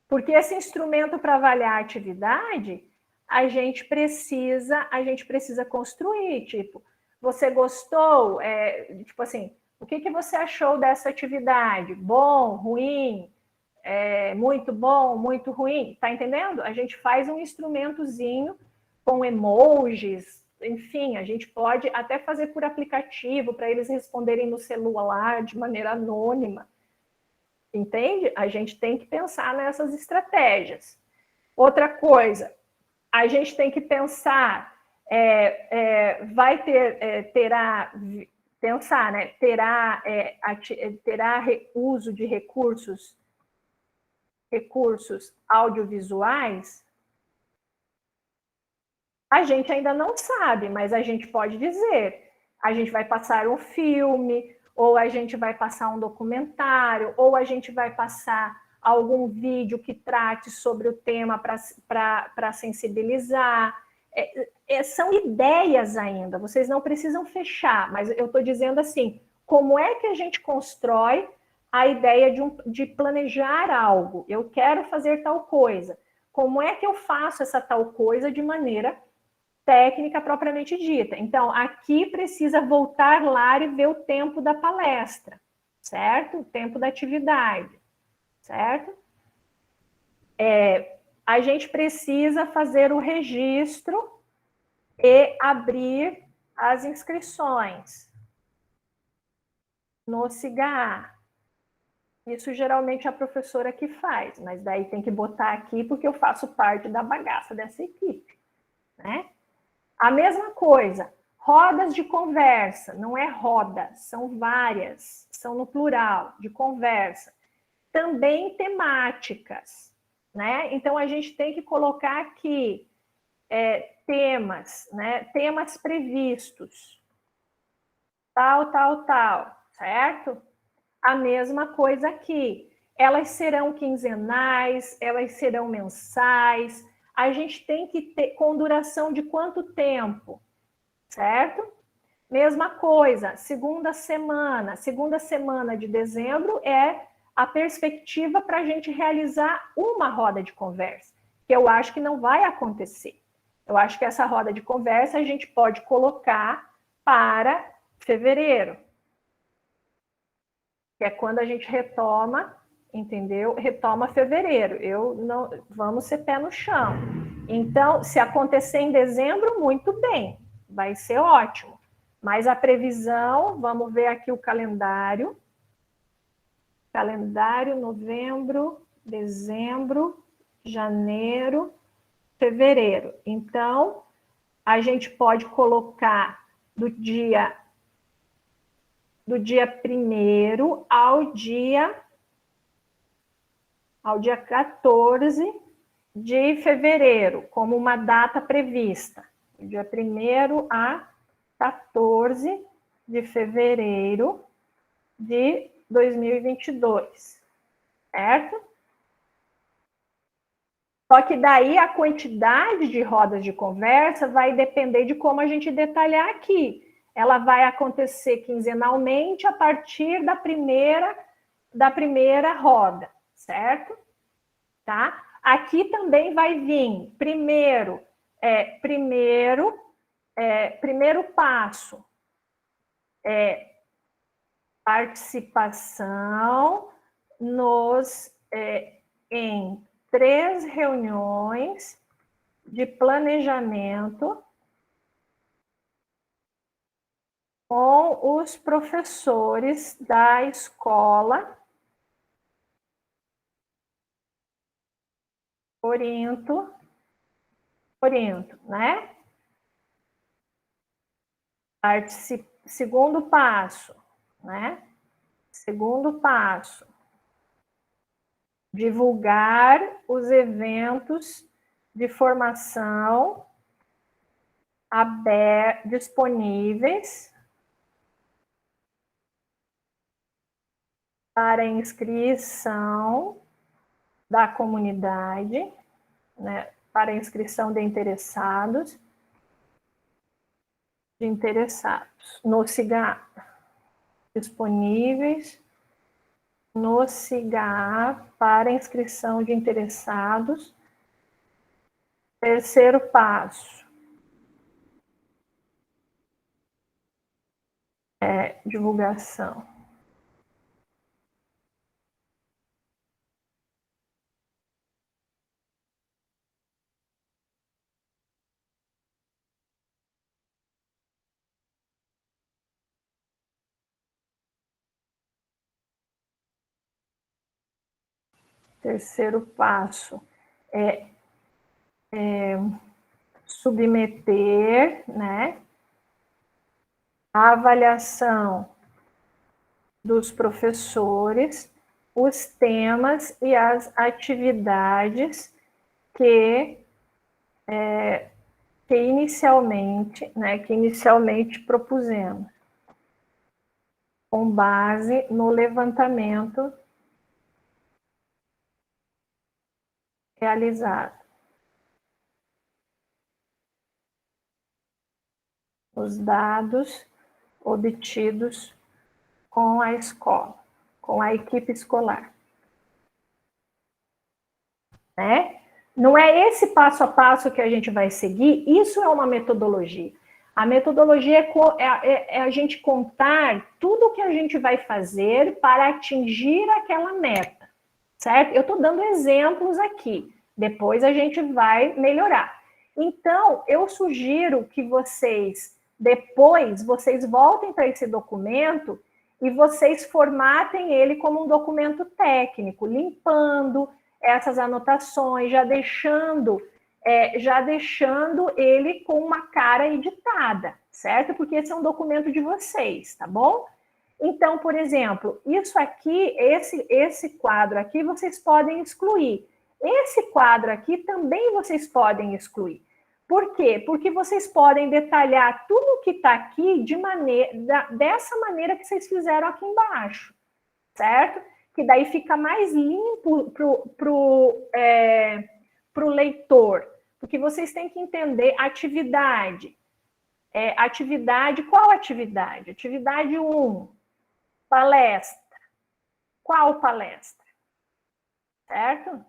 Porque esse instrumento para avaliar a atividade, a gente precisa construir, tipo, você gostou? Tipo assim, o que você achou dessa atividade? Bom, ruim? Muito bom, muito ruim? Tá entendendo? A gente faz um instrumentozinho com emojis, enfim, a gente pode até fazer por aplicativo para eles responderem no celular de maneira anônima. Entende? A gente tem que pensar nessas estratégias. Outra coisa, a gente tem que pensar, terá uso de recursos audiovisuais? A gente ainda não sabe, mas a gente pode dizer. A gente vai passar um filme, ou a gente vai passar um documentário, ou a gente vai passar algum vídeo que trate sobre o tema para sensibilizar. São ideias ainda, vocês não precisam fechar, mas eu estou dizendo assim, como é que a gente constrói a ideia de planejar algo? Eu quero fazer tal coisa. Como é que eu faço essa tal coisa de maneira técnica propriamente dita? Então, aqui precisa voltar lá e ver o tempo da palestra, certo? O tempo da atividade, certo? A gente precisa fazer o registro e abrir as inscrições no SIGA. Isso geralmente a professora que faz, mas daí tem que botar aqui porque eu faço parte da bagaça dessa equipe, né? A mesma coisa, rodas de conversa, não é roda, são várias, são no plural, de conversa. Também temáticas, né? Então, a gente tem que colocar aqui temas, né? Temas previstos, tal, certo? A mesma coisa aqui, elas serão quinzenais, elas serão mensais. A gente tem que ter com duração de quanto tempo? certo? Mesma coisa, segunda semana de dezembro é a perspectiva para a gente realizar uma roda de conversa, que eu acho que não vai acontecer. Eu acho que essa roda de conversa a gente pode colocar para fevereiro, que é quando a gente retoma, entendeu? Retoma fevereiro. Vamos ser pé no chão. Então, se acontecer em dezembro, muito bem, vai ser ótimo. Mas a previsão, vamos ver aqui o calendário. Calendário, novembro, dezembro, janeiro, fevereiro. Então, a gente pode colocar do dia 1º ao dia 14 de fevereiro, como uma data prevista. Do dia 1º a 14 de fevereiro de 2022, certo? Só que daí a quantidade de rodas de conversa vai depender de como a gente detalhar aqui. Ela vai acontecer quinzenalmente a partir da primeira roda, certo? Tá? Aqui também vai vir primeiro passo participação em 3 reuniões de planejamento com os professores da escola Corinto, né? Segundo passo, né? Segundo passo, divulgar os eventos de formação disponíveis para inscrição da comunidade, né? Para inscrição de interessados no CIGA, disponíveis no CIGA para inscrição de interessados. Terceiro passo é divulgação. Terceiro passo é submeter, né, a avaliação dos professores, os temas e as atividades que inicialmente propusemos, com base no levantamento realizado. Os dados obtidos com a escola, com a equipe escolar. Né? Não é esse passo a passo que a gente vai seguir, isso é uma metodologia. A metodologia é a gente contar tudo o que a gente vai fazer para atingir aquela meta, certo? Eu estou dando exemplos aqui, depois a gente vai melhorar. Então, eu sugiro que depois vocês voltem para esse documento e vocês formatem ele como um documento técnico, limpando essas anotações, já deixando ele com uma cara editada, certo? Porque esse é um documento de vocês, tá bom? Então, por exemplo, isso aqui, esse quadro aqui, vocês podem excluir. Esse quadro aqui também vocês podem excluir. Por quê? Porque vocês podem detalhar tudo que está aqui dessa maneira que vocês fizeram aqui embaixo, certo? Que daí fica mais limpo para o leitor, porque vocês têm que entender atividade, Atividade, qual atividade? Atividade 1, palestra. Qual palestra? Certo?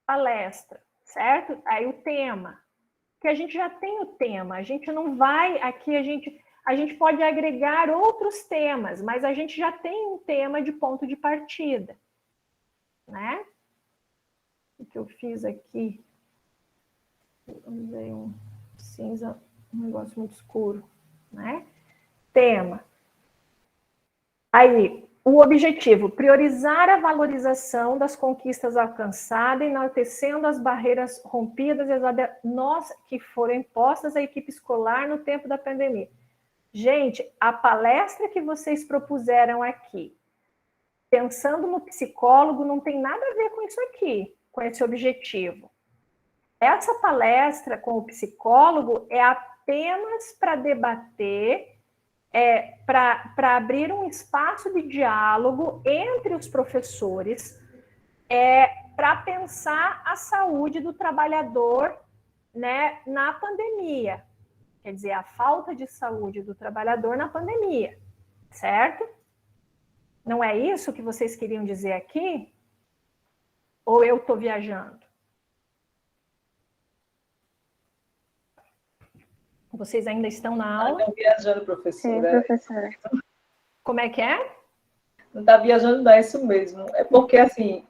Palestra, certo? Aí o tema, que a gente já tem o tema, a gente não vai aqui, a gente pode agregar outros temas, mas a gente já tem um tema de ponto de partida, né? O que eu fiz aqui, eu usei um cinza, um negócio muito escuro, né? Tema. Aí, o objetivo, priorizar a valorização das conquistas alcançadas, enaltecendo as barreiras rompidas e as que foram impostas à equipe escolar no tempo da pandemia. Gente, a palestra que vocês propuseram aqui, pensando no psicólogo, não tem nada a ver com isso aqui, com esse objetivo. Essa palestra com o psicólogo é apenas para debater, para abrir um espaço de diálogo entre os professores, para pensar a saúde do trabalhador, né, na pandemia. Quer dizer, a falta de saúde do trabalhador na pandemia, certo? Não é isso que vocês queriam dizer aqui? Ou eu estou viajando? Vocês ainda estão na aula? Não viajando, professora. Sim, professora. Como é que é? Não está viajando, não, é isso mesmo. É porque, assim,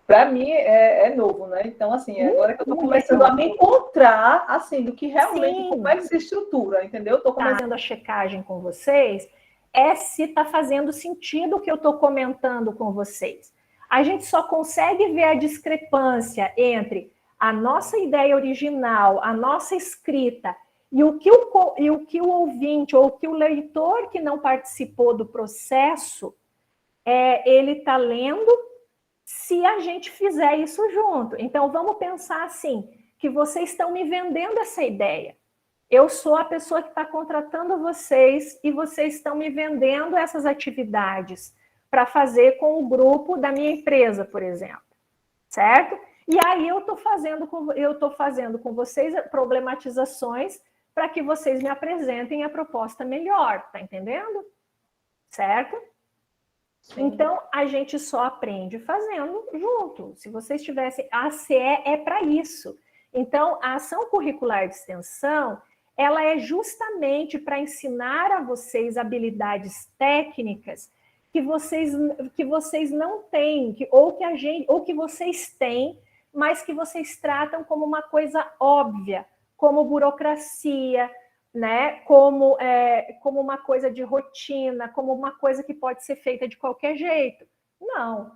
para mim é novo, né? Então, assim, agora que eu estou começando a me encontrar, assim, do que realmente, como é que se estrutura, entendeu? Estou fazendo a checagem com vocês, se está fazendo sentido o que eu estou comentando com vocês. A gente só consegue ver a discrepância entre a nossa ideia original, a nossa escrita, e o que o ouvinte ou o que o leitor que não participou do processo, ele está lendo, se a gente fizer isso junto. Então, vamos pensar assim, que vocês estão me vendendo essa ideia. Eu sou a pessoa que está contratando vocês e vocês estão me vendendo essas atividades para fazer com o grupo da minha empresa, por exemplo, certo? E aí eu estou fazendo com vocês problematizações para que vocês me apresentem a proposta melhor, tá entendendo? Certo? Sim. Então, a gente só aprende fazendo junto. Se vocês tivessem... A ACE é para isso. Então, a ação curricular de extensão, ela é justamente para ensinar a vocês habilidades técnicas que vocês não têm, ou que vocês têm, mas que vocês tratam como uma coisa óbvia, como burocracia, né? Como uma coisa de rotina, como uma coisa que pode ser feita de qualquer jeito. Não,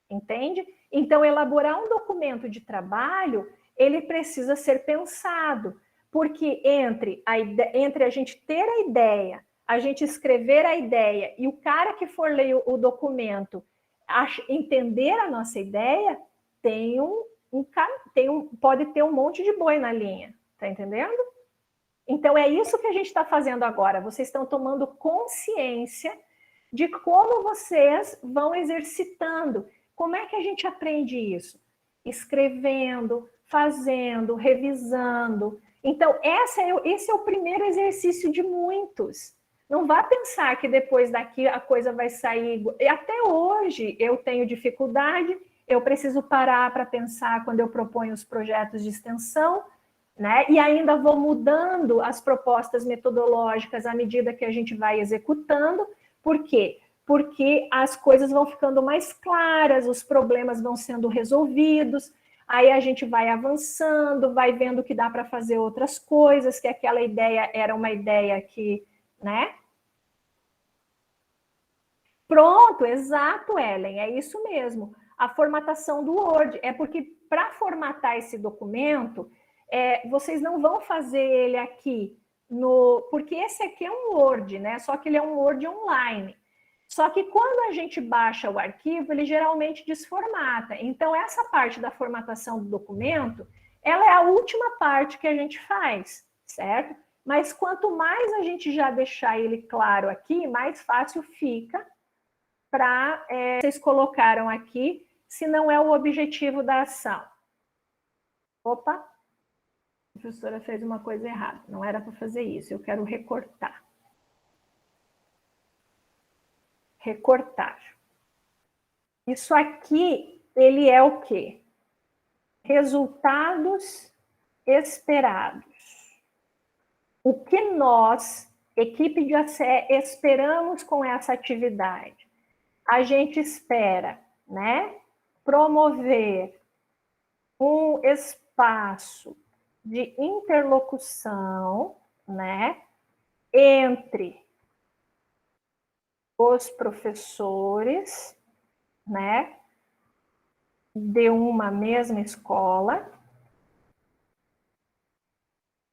entende? Então, elaborar um documento de trabalho, ele precisa ser pensado, porque entre a gente ter a ideia, a gente escrever a ideia e o cara que for ler o documento entender a nossa ideia, pode ter um monte de boi na linha, tá entendendo? Então, é isso que a gente está fazendo agora. Vocês estão tomando consciência de como vocês vão exercitando. Como é que a gente aprende isso? Escrevendo, fazendo, revisando. Então, esse é o primeiro exercício de muitos. Não vá pensar que depois daqui a coisa vai sair... E até hoje eu tenho dificuldade, eu preciso parar para pensar quando eu proponho os projetos de extensão, né? E ainda vou mudando as propostas metodológicas à medida que a gente vai executando. Por quê? Porque as coisas vão ficando mais claras, os problemas vão sendo resolvidos, aí a gente vai avançando, vai vendo que dá para fazer outras coisas, que aquela ideia era uma ideia que, né? Pronto, exato, Ellen, é isso mesmo. A formatação do Word, é porque para formatar esse documento, vocês não vão fazer ele aqui, porque esse aqui é um Word, né? Só que ele é um Word online. Só que quando a gente baixa o arquivo, ele geralmente desformata. Então, essa parte da formatação do documento, ela é a última parte que a gente faz, certo? Mas quanto mais a gente já deixar ele claro aqui, mais fácil fica para... vocês colocaram aqui, se não é o objetivo da ação. Opa! A professora fez uma coisa errada, não era para fazer isso, eu quero recortar. Recortar. Isso aqui, ele é o quê? Resultados esperados. O que nós, equipe de ACE, esperamos com essa atividade? A gente espera, né, promover um espaço de interlocução, né, entre os professores, né, de uma mesma escola,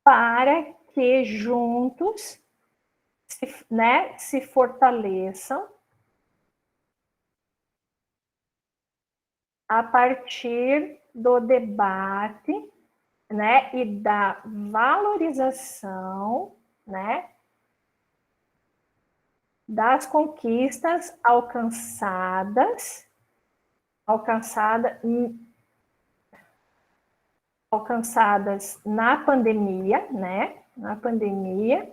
para que juntos se fortaleçam a partir do debate, né, e da valorização, né, das conquistas alcançadas na pandemia, né, na pandemia,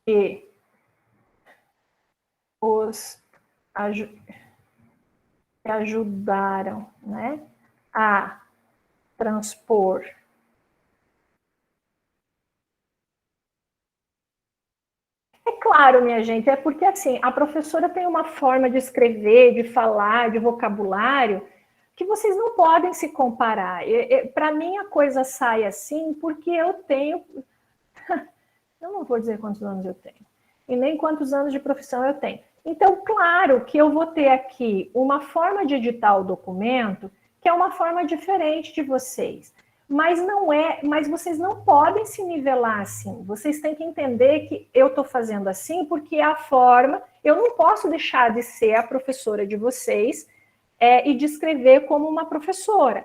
e os ajudaram, né, a transpor É claro, minha gente, é porque assim, a professora tem uma forma de escrever, de falar, de vocabulário, que vocês não podem se comparar. Para mim, a coisa sai assim porque eu tenho. Eu não vou dizer quantos anos eu tenho, e nem quantos anos de profissão eu tenho. Então, claro que eu vou ter aqui uma forma de editar o documento que é uma forma diferente de vocês. Mas vocês não podem se nivelar assim. Vocês têm que entender que eu estou fazendo assim porque é a forma. Eu não posso deixar de ser a professora de vocês e de escrever como uma professora.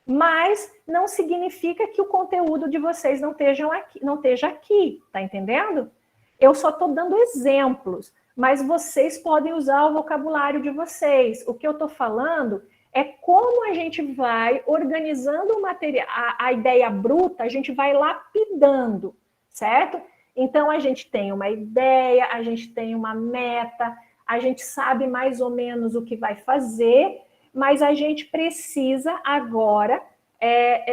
Mas não significa que o conteúdo de vocês não esteja aqui, tá entendendo? Eu só estou dando exemplos, mas vocês podem usar o vocabulário de vocês. O que eu estou falando é como a gente vai organizando o material, a ideia bruta, a gente vai lapidando, certo? Então, a gente tem uma ideia, a gente tem uma meta, a gente sabe mais ou menos o que vai fazer, mas a gente precisa agora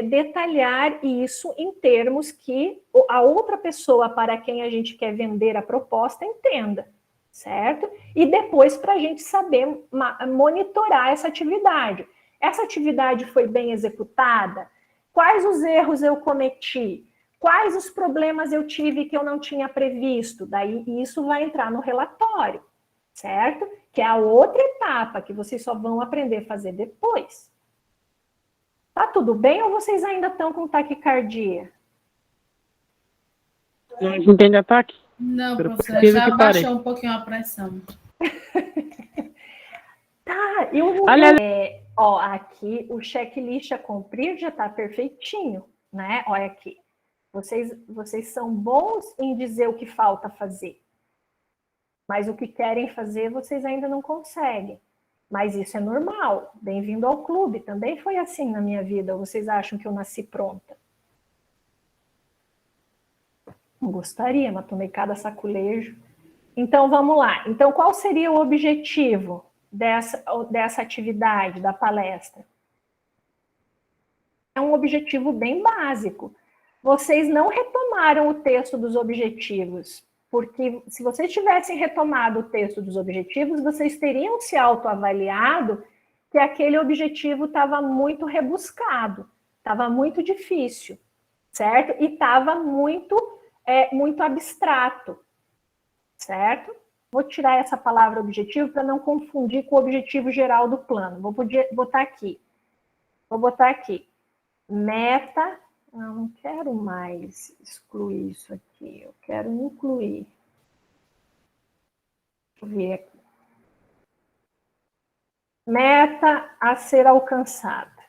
detalhar isso em termos que a outra pessoa para quem a gente quer vender a proposta entenda. Certo? E depois para a gente saber monitorar essa atividade. Essa atividade foi bem executada? Quais os erros eu cometi? Quais os problemas eu tive que eu não tinha previsto? Daí isso vai entrar no relatório, certo? Que é a outra etapa que vocês só vão aprender a fazer depois. Tá tudo bem ou vocês ainda estão com taquicardia? A gente ainda está aqui. Não, professora, já baixou um pouquinho a pressão. Tá, aqui o checklist a cumprir já está perfeitinho, né? Olha aqui. Vocês são bons em dizer o que falta fazer. Mas o que querem fazer, vocês ainda não conseguem. Mas isso é normal. Bem-vindo ao clube. Também foi assim na minha vida. Ou vocês acham que eu nasci pronta? Não gostaria, mas tomei cada saculejo. Então, vamos lá. Então, qual seria o objetivo dessa atividade, da palestra? É um objetivo bem básico. Vocês não retomaram o texto dos objetivos, porque se vocês tivessem retomado o texto dos objetivos, vocês teriam se autoavaliado que aquele objetivo estava muito rebuscado, estava muito difícil, certo? E estava muito abstrato, certo? Vou tirar essa palavra objetivo para não confundir com o objetivo geral do plano. Vou botar aqui. Vou botar aqui. Meta. Não quero mais excluir isso aqui. Eu quero incluir. Deixa eu ver aqui. Meta a ser alcançada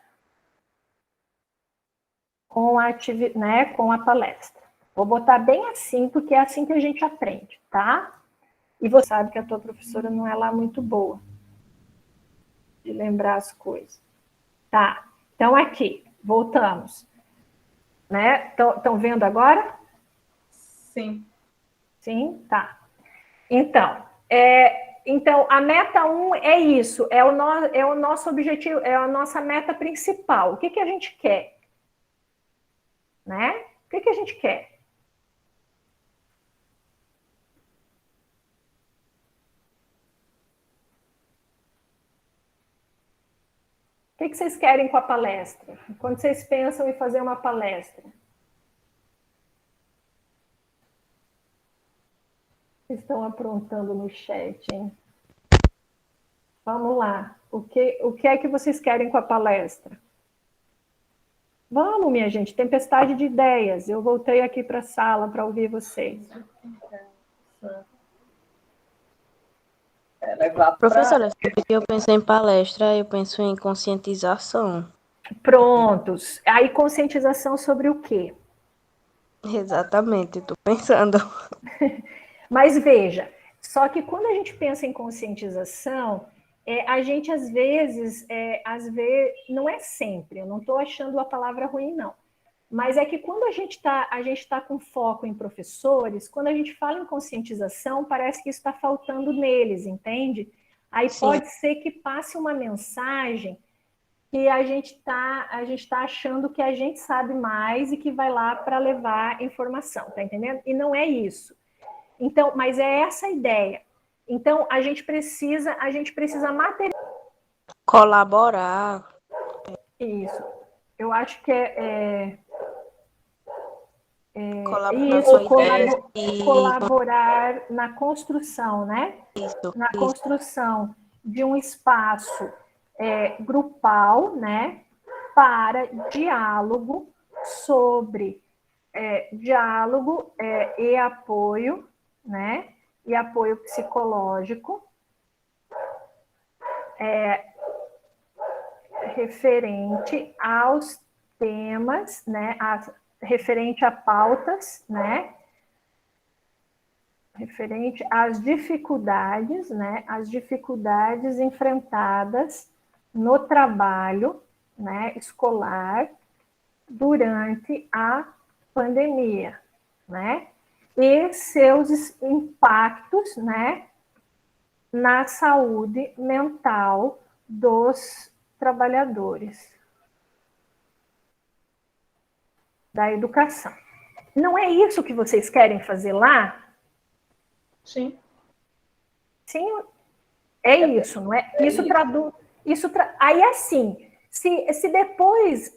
com a palestra. Vou botar bem assim, porque é assim que a gente aprende, tá? E você sabe que a tua professora não é lá muito boa de lembrar as coisas. Tá, então aqui, voltamos. Né? Estão vendo agora? Sim. Sim? Tá. Então, a meta 1 é isso, é o nosso objetivo, é a nossa meta principal. O que, que a gente quer? Né? O que, que a gente quer? O que, que vocês querem com a palestra? Quando vocês pensam em fazer uma palestra? Estão aprontando no chat, hein? Vamos lá. O que é que vocês querem com a palestra? Vamos, minha gente, tempestade de ideias. Eu voltei aqui para a sala para ouvir vocês. Professora, sempre que eu penso em palestra, eu penso em conscientização. Prontos. Aí, conscientização sobre o quê? Exatamente, estou pensando. Mas veja, só que quando a gente pensa em conscientização, a gente às vezes, não é sempre, eu não estou achando a palavra ruim, não. Mas é que quando a gente tá com foco em professores, quando a gente fala em conscientização, parece que isso está faltando neles, entende? Aí Sim. pode ser que passe uma mensagem que a gente tá achando que a gente sabe mais e que vai lá para levar informação, tá entendendo? E não é isso. Então, mas é essa a ideia. Então, a gente precisa Colaborar. isso. Eu acho que Colaborar isso, com ideias e colaborar na construção, né? isso. Na construção de um espaço grupal, né? Para diálogo sobre diálogo e apoio, né? E apoio psicológico referente aos temas, né? Referente a pautas, né? Referente às dificuldades, né? As dificuldades enfrentadas no trabalho, né? Escolar durante a pandemia, né? E seus impactos, né? Na saúde mental dos trabalhadores da educação. Não é isso que vocês querem fazer lá? Sim. Sim, é isso, não é? Isso traduz. Aí, assim, se depois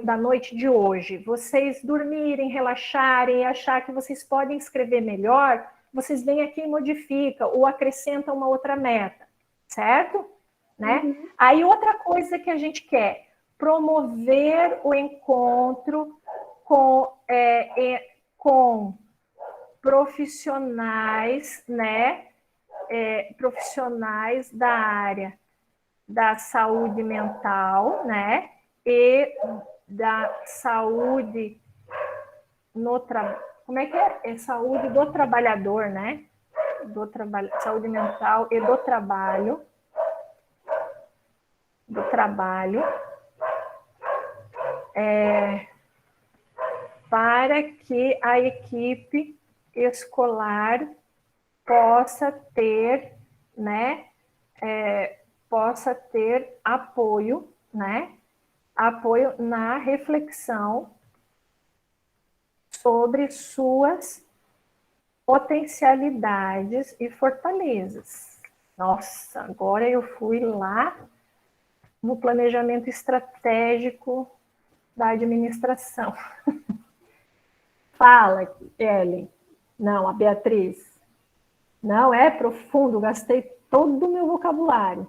da noite de hoje vocês dormirem, relaxarem e achar que vocês podem escrever melhor, vocês vêm aqui e modificam ou acrescentam uma outra meta, certo? Né? Uhum. Aí, outra coisa que a gente quer, promover o encontro com profissionais, né? Profissionais da área da saúde mental, né? E da saúde no trabalho. Como é que é? É saúde do trabalhador, né? Saúde mental e do trabalho. Para que a equipe escolar possa ter, né? Possa ter apoio, né? Apoio na reflexão sobre suas potencialidades e fortalezas. Nossa, agora eu fui lá no planejamento estratégico da administração. Fala, Ellen. Não, a Beatriz. Não, é profundo, gastei todo o meu vocabulário.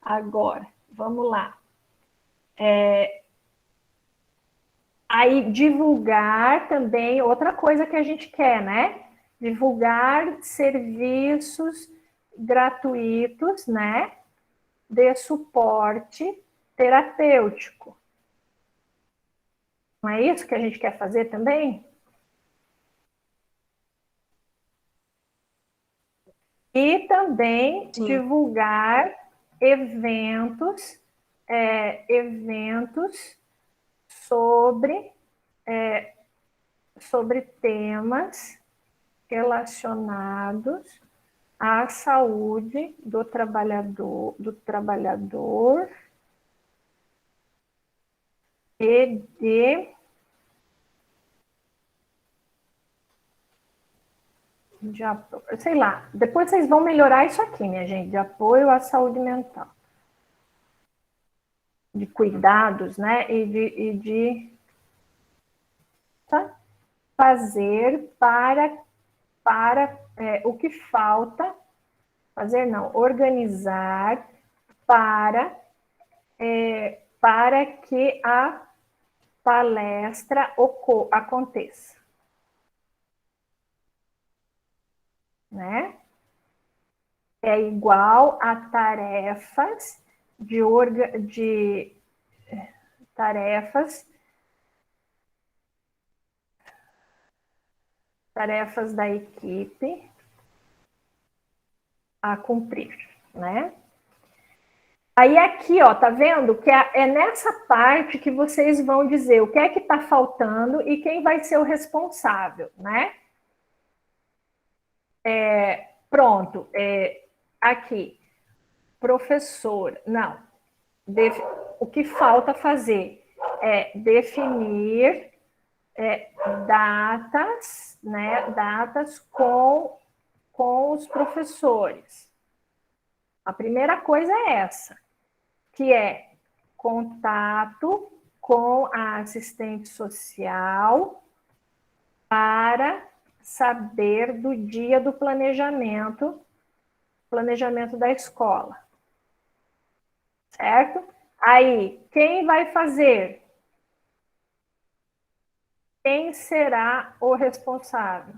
Agora, vamos lá. Aí, divulgar também, outra coisa que a gente quer, né? Divulgar serviços gratuitos, né? De suporte terapêutico. Não é isso que a gente quer fazer também? E também Sim. divulgar eventos sobre temas relacionados à saúde do trabalhador e sei lá, depois vocês vão melhorar isso aqui, minha gente, de apoio à saúde mental, de cuidados, né, e de fazer para o que falta, organizar para que a palestra aconteça. Né? É igual a tarefas tarefas da equipe a cumprir, né? Aí aqui, ó, tá vendo que é nessa parte que vocês vão dizer o que é que tá faltando e quem vai ser o responsável, né? Pronto, aqui, professor, não, o que falta fazer é definir datas, né, datas com os professores. A primeira coisa é essa, que é contato com a assistente social para saber do dia do planejamento da escola. Certo? Aí, quem vai fazer? Quem será o responsável?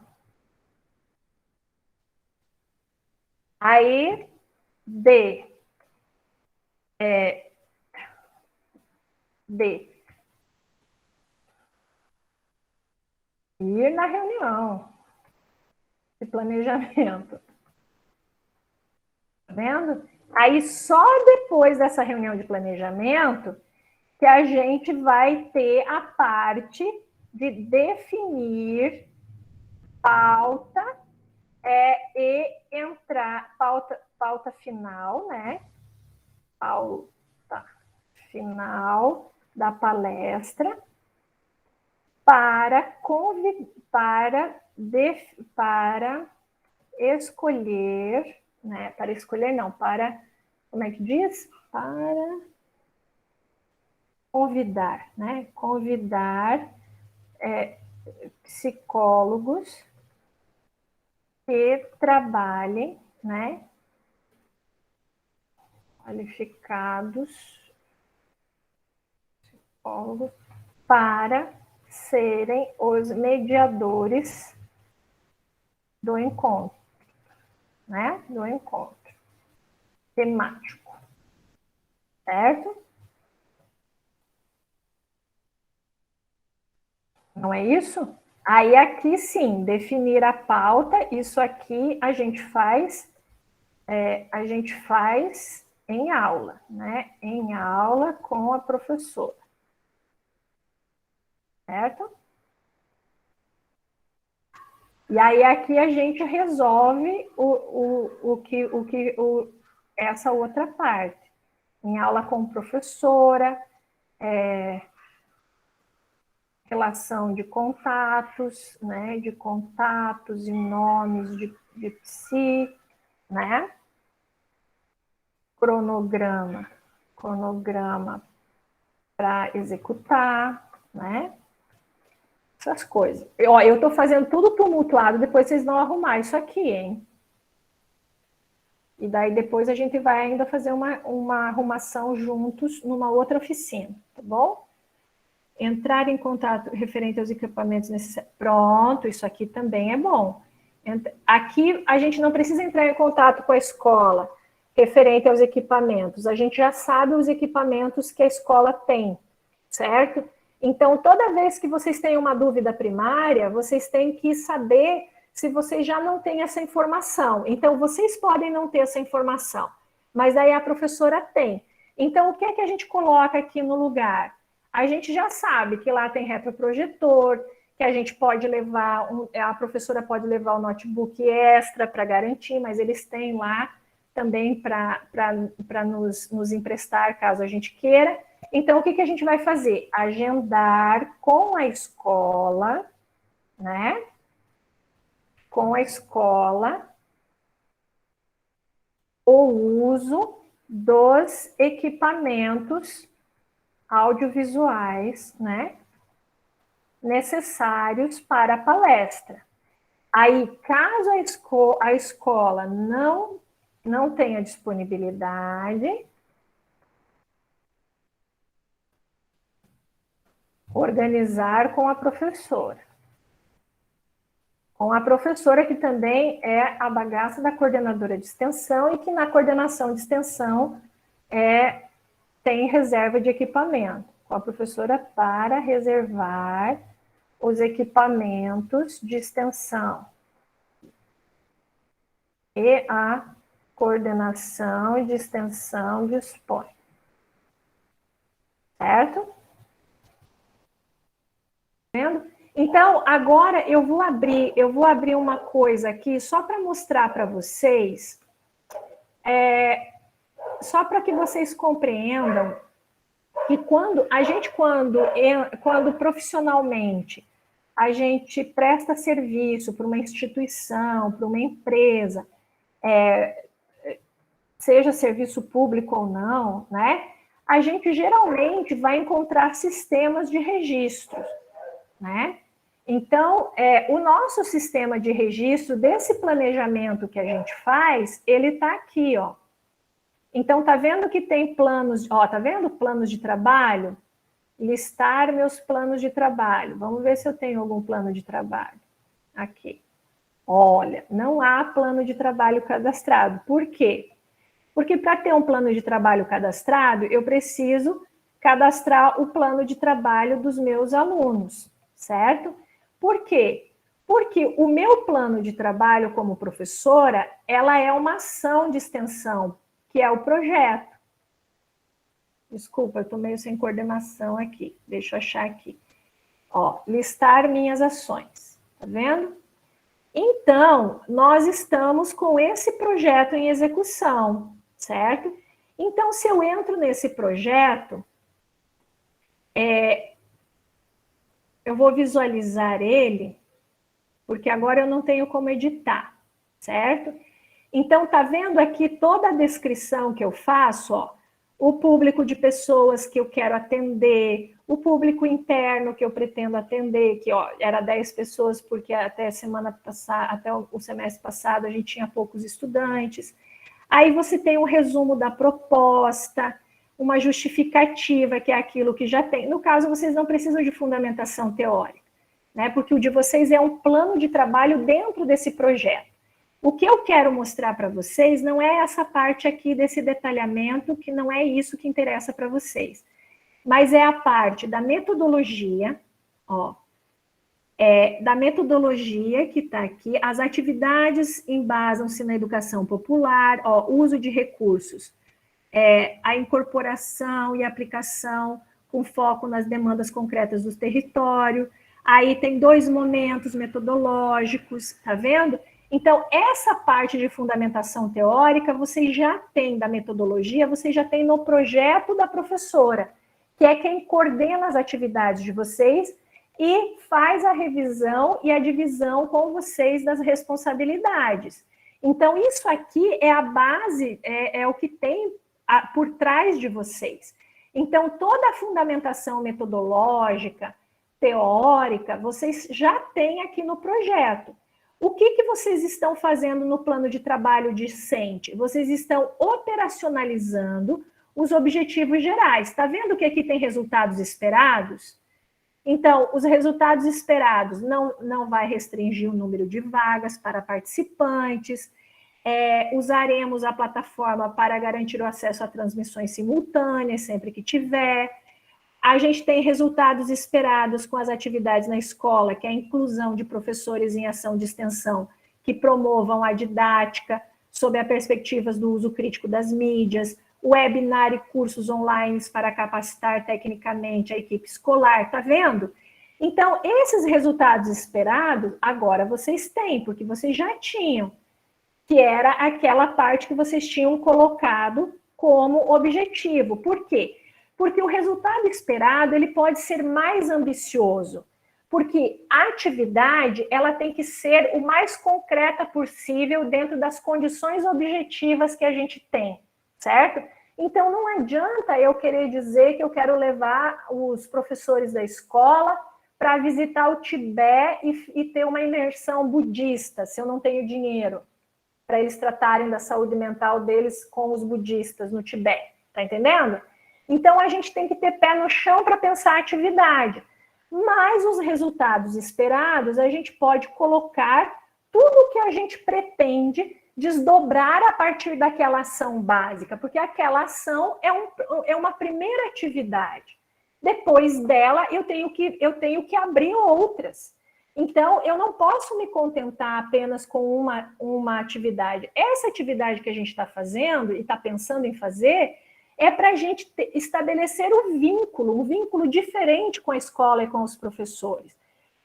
Aí, D. Ir na reunião de planejamento. Tá vendo? Aí, só depois dessa reunião de planejamento que a gente vai ter a parte de definir pauta e entrar, pauta final, né? Pauta final da palestra para escolher, né? Para escolher não, para, como é que diz? Para convidar, né? Convidar psicólogos que trabalhem, né? Qualificados psicólogos para serem os mediadores do encontro, né? Do encontro temático, certo? Não é isso? Aí aqui sim, definir a pauta, isso aqui a gente faz em aula, né? Em aula com a professora. Certo? E aí aqui a gente resolve essa outra parte. Em aula com professora, relação de contatos, né? De contatos e nomes de psi, né? Cronograma para executar, né? Essas coisas. Eu estou fazendo tudo tumultuado, depois vocês vão arrumar isso aqui, hein? E daí depois a gente vai ainda fazer uma arrumação juntos numa outra oficina, tá bom? Entrar em contato referente aos equipamentos necessários. Pronto, isso aqui também é bom. Aqui a gente não precisa entrar em contato com a escola referente aos equipamentos. A gente já sabe os equipamentos que a escola tem, certo? Então, toda vez que vocês têm uma dúvida primária, vocês têm que saber se vocês já não têm essa informação. Então, vocês podem não ter essa informação, mas aí a professora tem. Então, o que é que a gente coloca aqui no lugar? A gente já sabe que lá tem retroprojetor, que a gente pode levar, a professora pode levar o notebook extra para garantir, mas eles têm lá também para nos emprestar, caso a gente queira. Então, o que a gente vai fazer? Agendar com a escola, né? Com a escola, o uso dos equipamentos audiovisuais, né? Necessários para a palestra. Aí, caso a escola não tenha disponibilidade, organizar com a professora. Com a professora, que também é a bagaça da coordenadora de extensão, e que na coordenação de extensão tem reserva de equipamento. Com a professora para reservar os equipamentos de extensão. E a coordenação de extensão dispõe. Certo? Vendo? Então, agora eu vou abrir uma coisa aqui só para mostrar para vocês, só para que vocês compreendam que quando profissionalmente a gente presta serviço para uma instituição, para uma empresa, seja serviço público ou não, né? A gente geralmente vai encontrar sistemas de registros, né? Então, o nosso sistema de registro desse planejamento que a gente faz, ele está aqui, ó. Então, tá vendo que tem planos, ó, tá vendo planos de trabalho? Listar meus planos de trabalho. Vamos ver se eu tenho algum plano de trabalho. Aqui. Olha, não há plano de trabalho cadastrado. Por quê? Porque para ter um plano de trabalho cadastrado, eu preciso cadastrar o plano de trabalho dos meus alunos, certo? Por quê? Porque o meu plano de trabalho como professora, ela é uma ação de extensão, que é o projeto. Desculpa, eu estou meio sem coordenação aqui. Deixa eu achar aqui. Ó, listar minhas ações. Tá vendo? Então, nós estamos com esse projeto em execução, certo? Então, se eu entro nesse projeto, eu vou visualizar ele, porque agora eu não tenho como editar, certo? Então, tá vendo aqui toda a descrição que eu faço, ó? O público de pessoas que eu quero atender, o público interno que eu pretendo atender, que ó, era 10 pessoas, porque até semana passada, até o semestre passado, a gente tinha poucos estudantes. Aí você tem um resumo da proposta, uma justificativa, que é aquilo que já tem. No caso, vocês não precisam de fundamentação teórica, né? Porque o de vocês é um plano de trabalho dentro desse projeto. O que eu quero mostrar para vocês não é essa parte aqui desse detalhamento, que não é isso que interessa para vocês, mas é a parte da metodologia, ó, da metodologia que está aqui. As atividades embasam-se na educação popular, ó, uso de recursos, a incorporação e aplicação com foco nas demandas concretas do território. Aí tem 2 momentos metodológicos, tá vendo? Então, essa parte de fundamentação teórica, vocês já têm da metodologia, vocês já têm no projeto da professora, que é quem coordena as atividades de vocês e faz a revisão e a divisão com vocês das responsabilidades. Então, isso aqui é a base, é o que tem por trás de vocês. Então, toda a fundamentação metodológica, teórica, vocês já têm aqui no projeto. O que vocês estão fazendo no plano de trabalho discente? Vocês estão operacionalizando os objetivos gerais. Está vendo que aqui tem resultados esperados? Então, os resultados esperados não vai restringir o número de vagas para participantes, usaremos a plataforma para garantir o acesso a transmissões simultâneas, sempre que tiver. A gente tem resultados esperados com as atividades na escola, que é a inclusão de professores em ação de extensão, que promovam a didática sob a perspectiva do uso crítico das mídias, webinar e cursos online para capacitar tecnicamente a equipe escolar, tá vendo? Então, esses resultados esperados, agora vocês têm, porque vocês já tinham, que era aquela parte que vocês tinham colocado como objetivo. Por quê? Porque o resultado esperado, ele pode ser mais ambicioso, porque a atividade, ela tem que ser o mais concreta possível dentro das condições objetivas que a gente tem, certo? Então, não adianta eu querer dizer que eu quero levar os professores da escola para visitar o Tibete e ter uma imersão budista, se eu não tenho dinheiro, para eles tratarem da saúde mental deles com os budistas no Tibete, tá entendendo? Então, a gente tem que ter pé no chão para pensar a atividade. Mas os resultados esperados, a gente pode colocar tudo o que a gente pretende desdobrar a partir daquela ação básica, porque aquela ação é uma primeira atividade. Depois dela, eu tenho que abrir outras. Então, eu não posso me contentar apenas com uma atividade. Essa atividade que a gente está fazendo e está pensando em fazer é para a gente estabelecer um vínculo diferente com a escola e com os professores,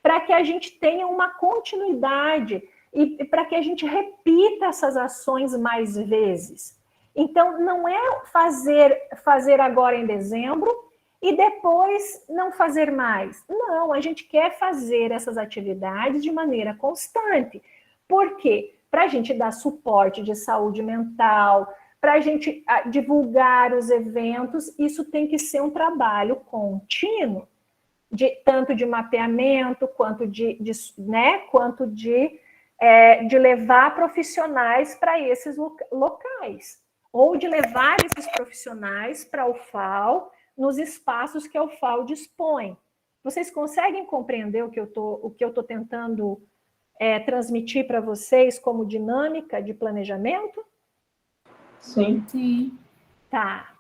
para que a gente tenha uma continuidade e para que a gente repita essas ações mais vezes. Então, não é fazer agora em dezembro e depois não fazer mais. Não, a gente quer fazer essas atividades de maneira constante. Por quê? Para a gente dar suporte de saúde mental, para a gente divulgar os eventos, isso tem que ser um trabalho contínuo, tanto de mapeamento, quanto de levar profissionais para esses locais, ou de levar esses profissionais para o FAO, nos espaços que a UFAO dispõe. Vocês conseguem compreender o que eu estou tentando transmitir para vocês como dinâmica de planejamento? Sim. Sim. Tá.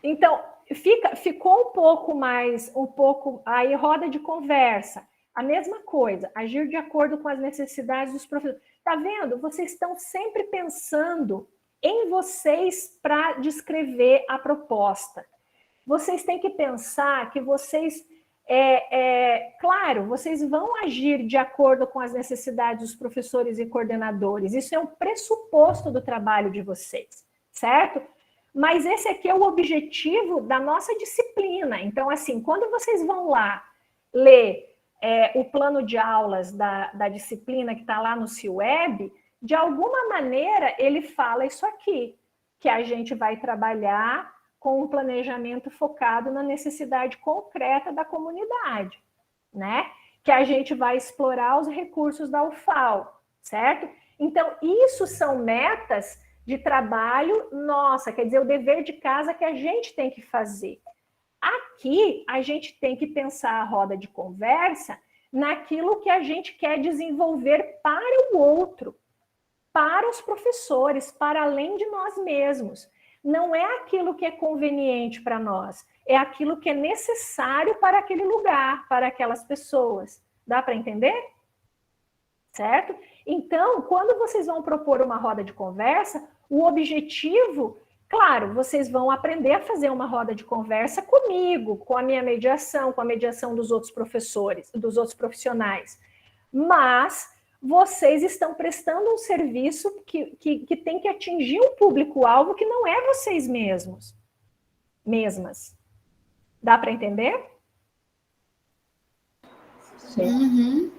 Então, ficou um pouco aí roda de conversa. A mesma coisa, agir de acordo com as necessidades dos professores. Tá vendo? Vocês estão sempre pensando em vocês para descrever a proposta. Vocês têm que pensar que vocês, claro, vocês vão agir de acordo com as necessidades dos professores e coordenadores. Isso é um pressuposto do trabalho de vocês, certo? Mas esse aqui é o objetivo da nossa disciplina. Então, assim, quando vocês vão lá ler o plano de aulas da disciplina que está lá no CIWeb, de alguma maneira ele fala isso aqui, que a gente vai trabalhar com um planejamento focado na necessidade concreta da comunidade, né? Que a gente vai explorar os recursos da UFAO, certo? Então, isso são metas de trabalho nossa, quer dizer, o dever de casa que a gente tem que fazer. Aqui, a gente tem que pensar a roda de conversa naquilo que a gente quer desenvolver para o outro, para os professores, para além de nós mesmos. Não é aquilo que é conveniente para nós, é aquilo que é necessário para aquele lugar, para aquelas pessoas. Dá para entender? Certo? Então, quando vocês vão propor uma roda de conversa, o objetivo, claro, vocês vão aprender a fazer uma roda de conversa comigo, com a minha mediação, com a mediação dos outros professores, dos outros profissionais. Mas vocês estão prestando um serviço que tem que atingir um público-alvo que não é vocês mesmas. Dá para entender? Sim. Uhum.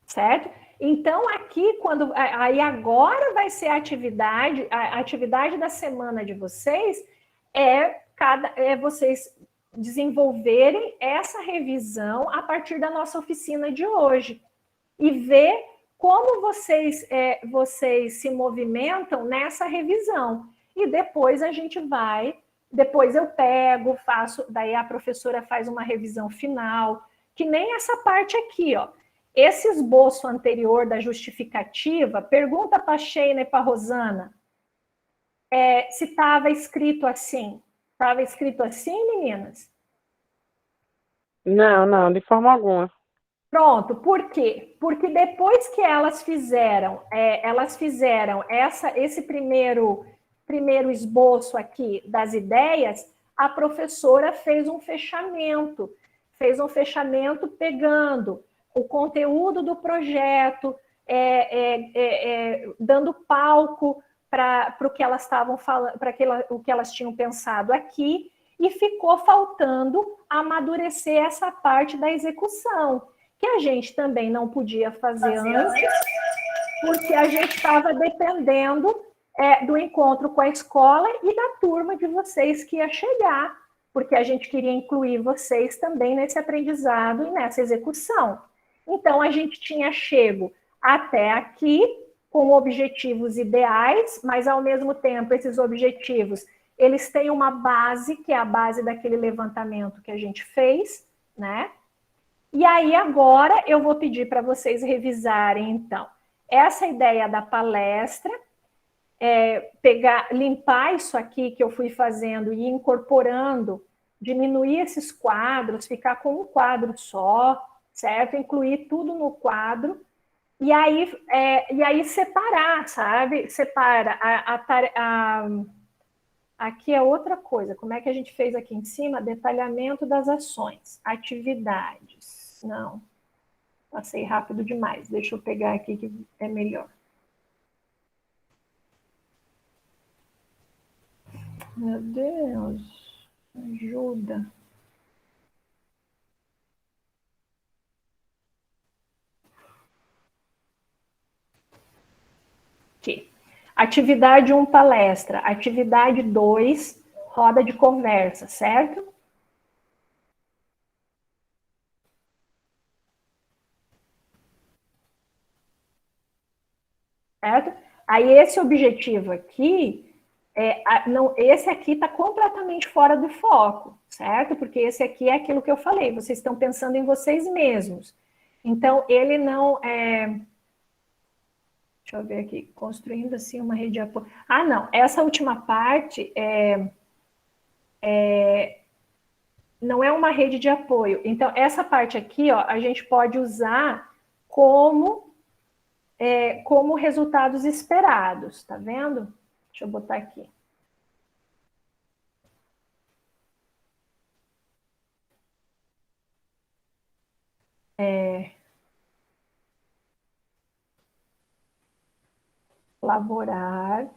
Certo? Então, aqui, aí agora vai ser a atividade da semana de vocês é vocês desenvolverem essa revisão a partir da nossa oficina de hoje. E ver como vocês se movimentam nessa revisão. E depois depois eu pego, daí a professora faz uma revisão final, que nem essa parte aqui, ó. Esse esboço anterior da justificativa, pergunta para a Sheina e para a Rosana se estava escrito assim. Estava escrito assim, meninas? Não, de forma alguma. Pronto, por quê? Porque depois que elas fizeram esse primeiro esboço aqui das ideias, a professora fez um fechamento pegando o conteúdo do projeto, dando palco para o que elas estavam falando, para o que elas tinham pensado aqui, e ficou faltando amadurecer essa parte da execução, que a gente também não podia fazer antes, porque a gente estava dependendo do encontro com a escola e da turma de vocês que ia chegar, porque a gente queria incluir vocês também nesse aprendizado e nessa execução. Então, a gente tinha chego até aqui com objetivos ideais, mas, ao mesmo tempo, esses objetivos, eles têm uma base, que é a base daquele levantamento que a gente fez, né? E aí, agora, eu vou pedir para vocês revisarem, então, essa ideia da palestra, limpar isso aqui que eu fui fazendo e incorporando, diminuir esses quadros, ficar com um quadro só, certo? Incluir tudo no quadro, e aí separar, sabe? Separa aqui é outra coisa. Como é que a gente fez aqui em cima? Detalhamento das ações, atividades. Não, passei rápido demais. Deixa eu pegar aqui que é melhor. Meu Deus, ajuda. Aqui. Atividade 1, palestra. Atividade 2, roda de conversa, certo? Certo? Aí esse objetivo aqui, esse aqui está completamente fora do foco, certo? Porque esse aqui é aquilo que eu falei, vocês estão pensando em vocês mesmos. Então, ele não é... Deixa eu ver aqui, construindo assim uma rede de apoio. Ah, não, essa última parte não é uma rede de apoio. Então, essa parte aqui, ó, a gente pode usar como resultados esperados, tá vendo? Deixa eu botar aqui. Elaborar.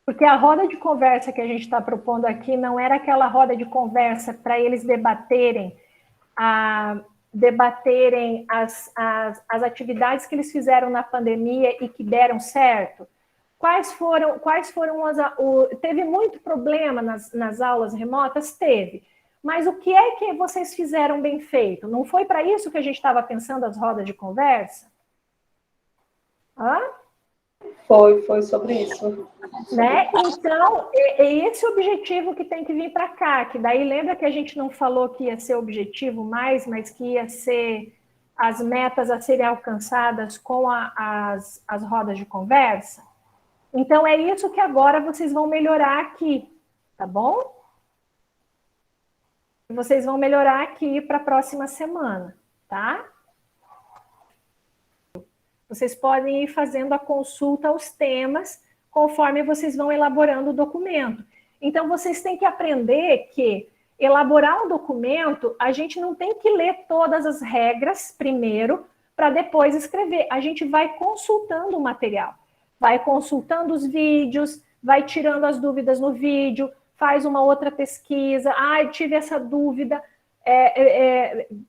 Porque a roda de conversa que a gente está propondo aqui não era aquela roda de conversa para eles debaterem as atividades que eles fizeram na pandemia e que deram certo. Quais foram teve muito problema nas aulas remotas? Teve. Mas o que é que vocês fizeram bem feito? Não foi para isso que a gente estava pensando as rodas de conversa? Hã? Foi sobre isso. Né? Então, é esse objetivo que tem que vir para cá, que daí lembra que a gente não falou que ia ser objetivo mais, mas que ia ser as metas a serem alcançadas com as rodas de conversa? Então, é isso que agora vocês vão melhorar aqui, tá bom? Vocês vão melhorar aqui para a próxima semana, tá? Vocês podem ir fazendo a consulta aos temas conforme vocês vão elaborando o documento. Então, vocês têm que aprender que elaborar um documento, a gente não tem que ler todas as regras primeiro para depois escrever. A gente vai consultando o material, vai consultando os vídeos, vai tirando as dúvidas no vídeo, faz uma outra pesquisa. Eu tive essa dúvida.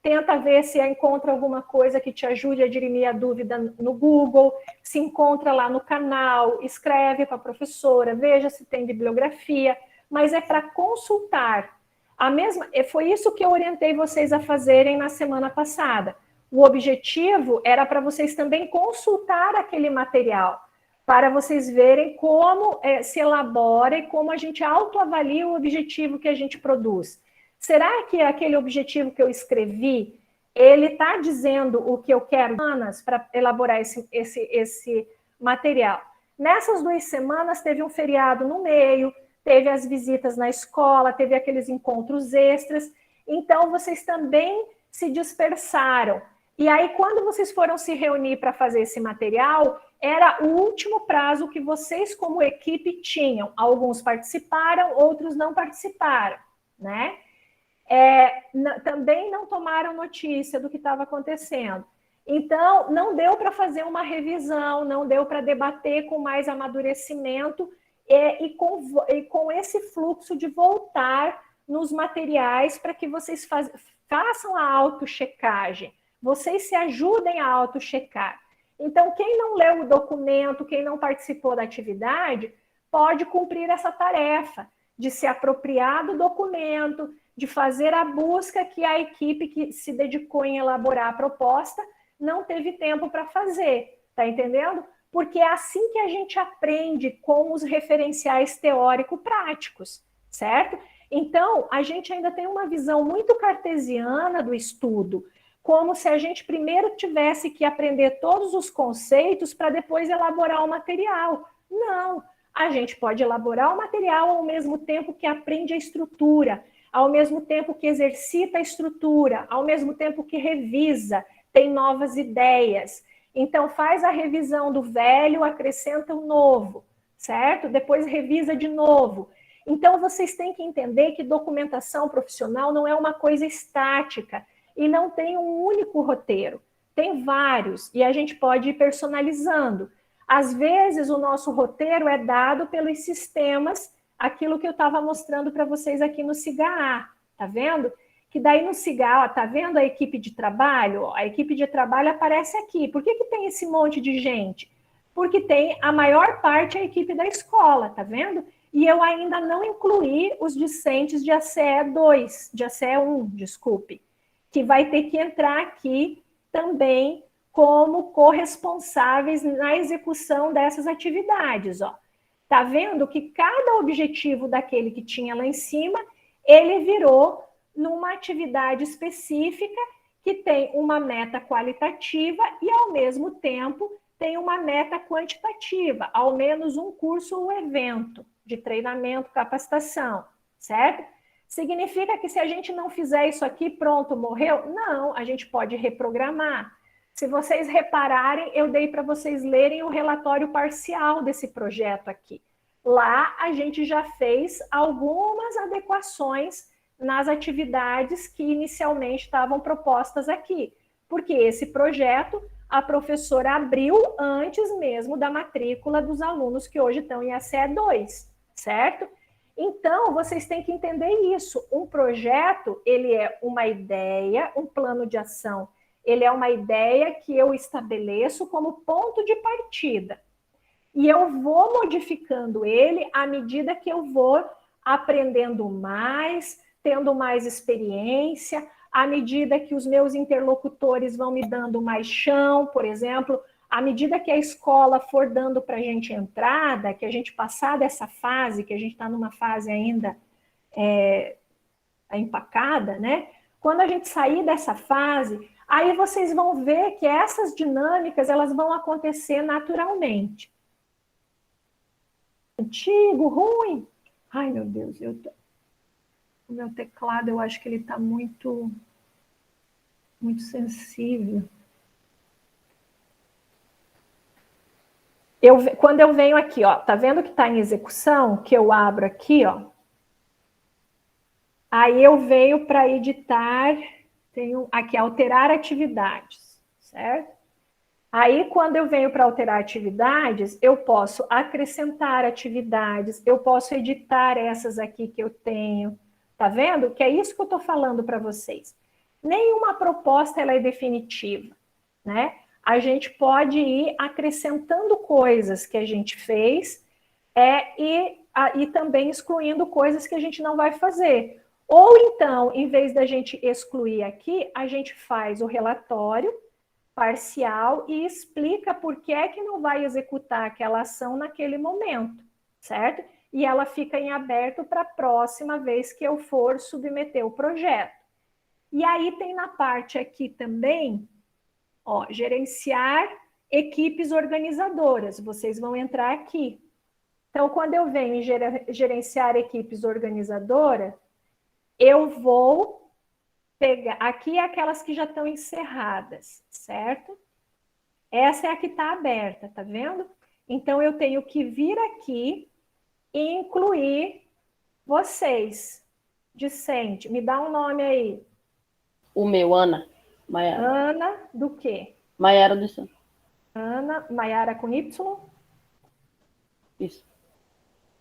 Tenta ver se encontra alguma coisa que te ajude a dirimir a dúvida no Google, se encontra lá no canal, escreve para a professora, veja se tem bibliografia, mas é para consultar. Foi isso que eu orientei vocês a fazerem na semana passada. O objetivo era para vocês também consultar aquele material, para vocês verem como se elabora e como a gente autoavalia o objetivo que a gente produz. Será que aquele objetivo que eu escrevi, ele está dizendo o que eu quero para elaborar esse material? Nessas 2 semanas teve um feriado no meio, teve as visitas na escola, teve aqueles encontros extras, então vocês também se dispersaram. E aí, quando vocês foram se reunir para fazer esse material, era o último prazo que vocês, como equipe, tinham. Alguns participaram, outros não participaram, né? Também não tomaram notícia do que estava acontecendo. Então, não deu para fazer uma revisão, não deu para debater com mais amadurecimento e com esse fluxo de voltar nos materiais para que vocês façam a autochecagem, vocês se ajudem a autochecar. Então, quem não leu o documento, quem não participou da atividade, pode cumprir essa tarefa de se apropriar do documento, de fazer a busca que a equipe que se dedicou em elaborar a proposta não teve tempo para fazer, tá entendendo? Porque é assim que a gente aprende com os referenciais teórico-práticos, certo? Então, a gente ainda tem uma visão muito cartesiana do estudo, como se a gente primeiro tivesse que aprender todos os conceitos para depois elaborar o material. Não, a gente pode elaborar o material ao mesmo tempo que aprende a estrutura, ao mesmo tempo que exercita a estrutura, ao mesmo tempo que revisa, tem novas ideias. Então, faz a revisão do velho, acrescenta o novo, certo? Depois revisa de novo. Então, vocês têm que entender que documentação profissional não é uma coisa estática e não tem um único roteiro. Tem vários e a gente pode ir personalizando. Às vezes, o nosso roteiro é dado pelos sistemas, aquilo que eu estava mostrando para vocês aqui no SIGA-A, tá vendo? Que daí no SIGA-A, tá vendo a equipe de trabalho? A equipe de trabalho aparece aqui. Por que tem esse monte de gente? Porque tem a maior parte a equipe da escola, tá vendo? E eu ainda não incluí os discentes de ACE 2, de ACE 1, desculpe, que vai ter que entrar aqui também como corresponsáveis na execução dessas atividades, ó. Tá vendo que cada objetivo daquele que tinha lá em cima, ele virou numa atividade específica que tem uma meta qualitativa e, ao mesmo tempo, tem uma meta quantitativa, ao menos um curso ou evento de treinamento, capacitação, certo? Significa que se a gente não fizer isso aqui, pronto, morreu? Não, a gente pode reprogramar. Se vocês repararem, eu dei para vocês lerem o relatório parcial desse projeto aqui. Lá a gente já fez algumas adequações nas atividades que inicialmente estavam propostas aqui, porque esse projeto a professora abriu antes mesmo da matrícula dos alunos que hoje estão em ACE 2, certo? Então, vocês têm que entender isso. Um projeto, ele é uma ideia, um plano de ação, ele é uma ideia que eu estabeleço como ponto de partida. E eu vou modificando ele à medida que eu vou aprendendo mais, tendo mais experiência, à medida que os meus interlocutores vão me dando mais chão, por exemplo, à medida que a escola for dando para a gente entrada, que a gente passar dessa fase, que a gente está numa fase ainda empacada, né? Quando a gente sair dessa fase, aí vocês vão ver que essas dinâmicas elas vão acontecer naturalmente. Antigo, ruim. Ai, meu Deus, o meu teclado, eu acho que ele está muito sensível. Quando eu venho aqui, ó, tá vendo que está em execução? Que eu abro aqui, ó. Aí eu venho para editar, tenho aqui alterar atividades, certo? Aí, quando eu venho para alterar atividades, eu posso acrescentar atividades, eu posso editar essas aqui que eu tenho. Tá vendo? Que é isso que eu estou falando para vocês. Nenhuma proposta ela é definitiva, né? A gente pode ir acrescentando coisas que a gente fez e também excluindo coisas que a gente não vai fazer. Ou então, em vez da gente excluir aqui, a gente faz o relatório parcial e explica por que é que não vai executar aquela ação naquele momento, certo? E ela fica em aberto para a próxima vez que eu for submeter o projeto. E aí tem na parte aqui também, ó, gerenciar equipes organizadoras. Vocês vão entrar aqui. Então, quando eu venho em gerenciar equipes organizadoras, eu vou pegar, aqui é aquelas que já estão encerradas, certo? Essa é a que está aberta, tá vendo? Então, eu tenho que vir aqui e incluir vocês, discente. Me dá um nome aí. O meu, Ana. Maiara. Ana, do quê? Maiara dos Santos. Ana, Maiara com Y? Isso.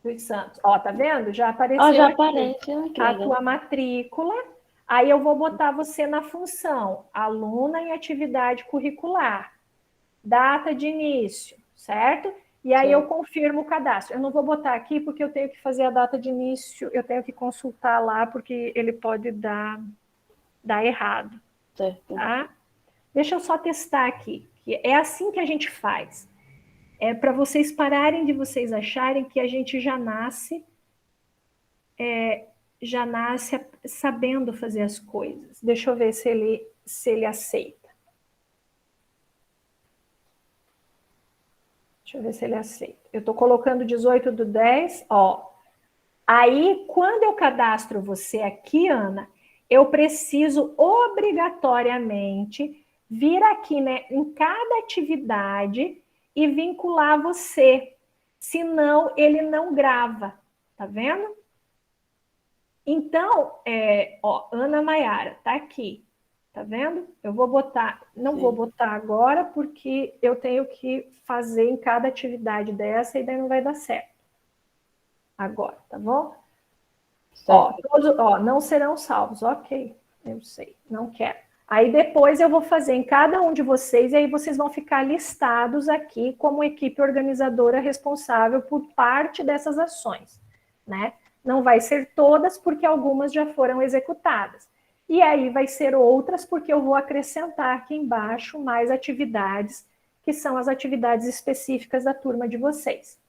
Dos Santos. Ó, tá vendo? Já apareceu Ah, já aqui aparece. Ah, que a legal. tua matrícula. Aí eu vou botar você na função aluna em atividade curricular. Data de início, certo? E aí eu confirmo o cadastro. Eu não vou botar aqui porque eu tenho que fazer a data de início, eu tenho que consultar lá porque ele pode dar errado. Certo. Tá? Deixa eu só testar aqui. Que é assim que a gente faz. É para vocês pararem de vocês acharem que a gente já nasce sabendo fazer as coisas. Deixa eu ver se ele aceita. Deixa eu ver se ele aceita. Eu estou colocando 18/10, ó. Aí, quando eu cadastro você aqui, Ana, eu preciso obrigatoriamente vir aqui, né, em cada atividade e vincular você. Senão, ele não grava. Tá vendo? Então, ó, Ana Maiara, tá aqui. Tá vendo? Eu vou botar, não vou botar agora, porque eu tenho que fazer em cada atividade dessa e daí não vai dar certo. Agora, tá bom? Ó, não serão salvos, ok. Eu sei, não quero. Aí depois eu vou fazer em cada um de vocês, e aí vocês vão ficar listados aqui como equipe organizadora responsável por parte dessas ações, né? Não vai ser todas, porque algumas já foram executadas. E aí vai ser outras, porque eu vou acrescentar aqui embaixo mais atividades, que são as atividades específicas da turma de vocês.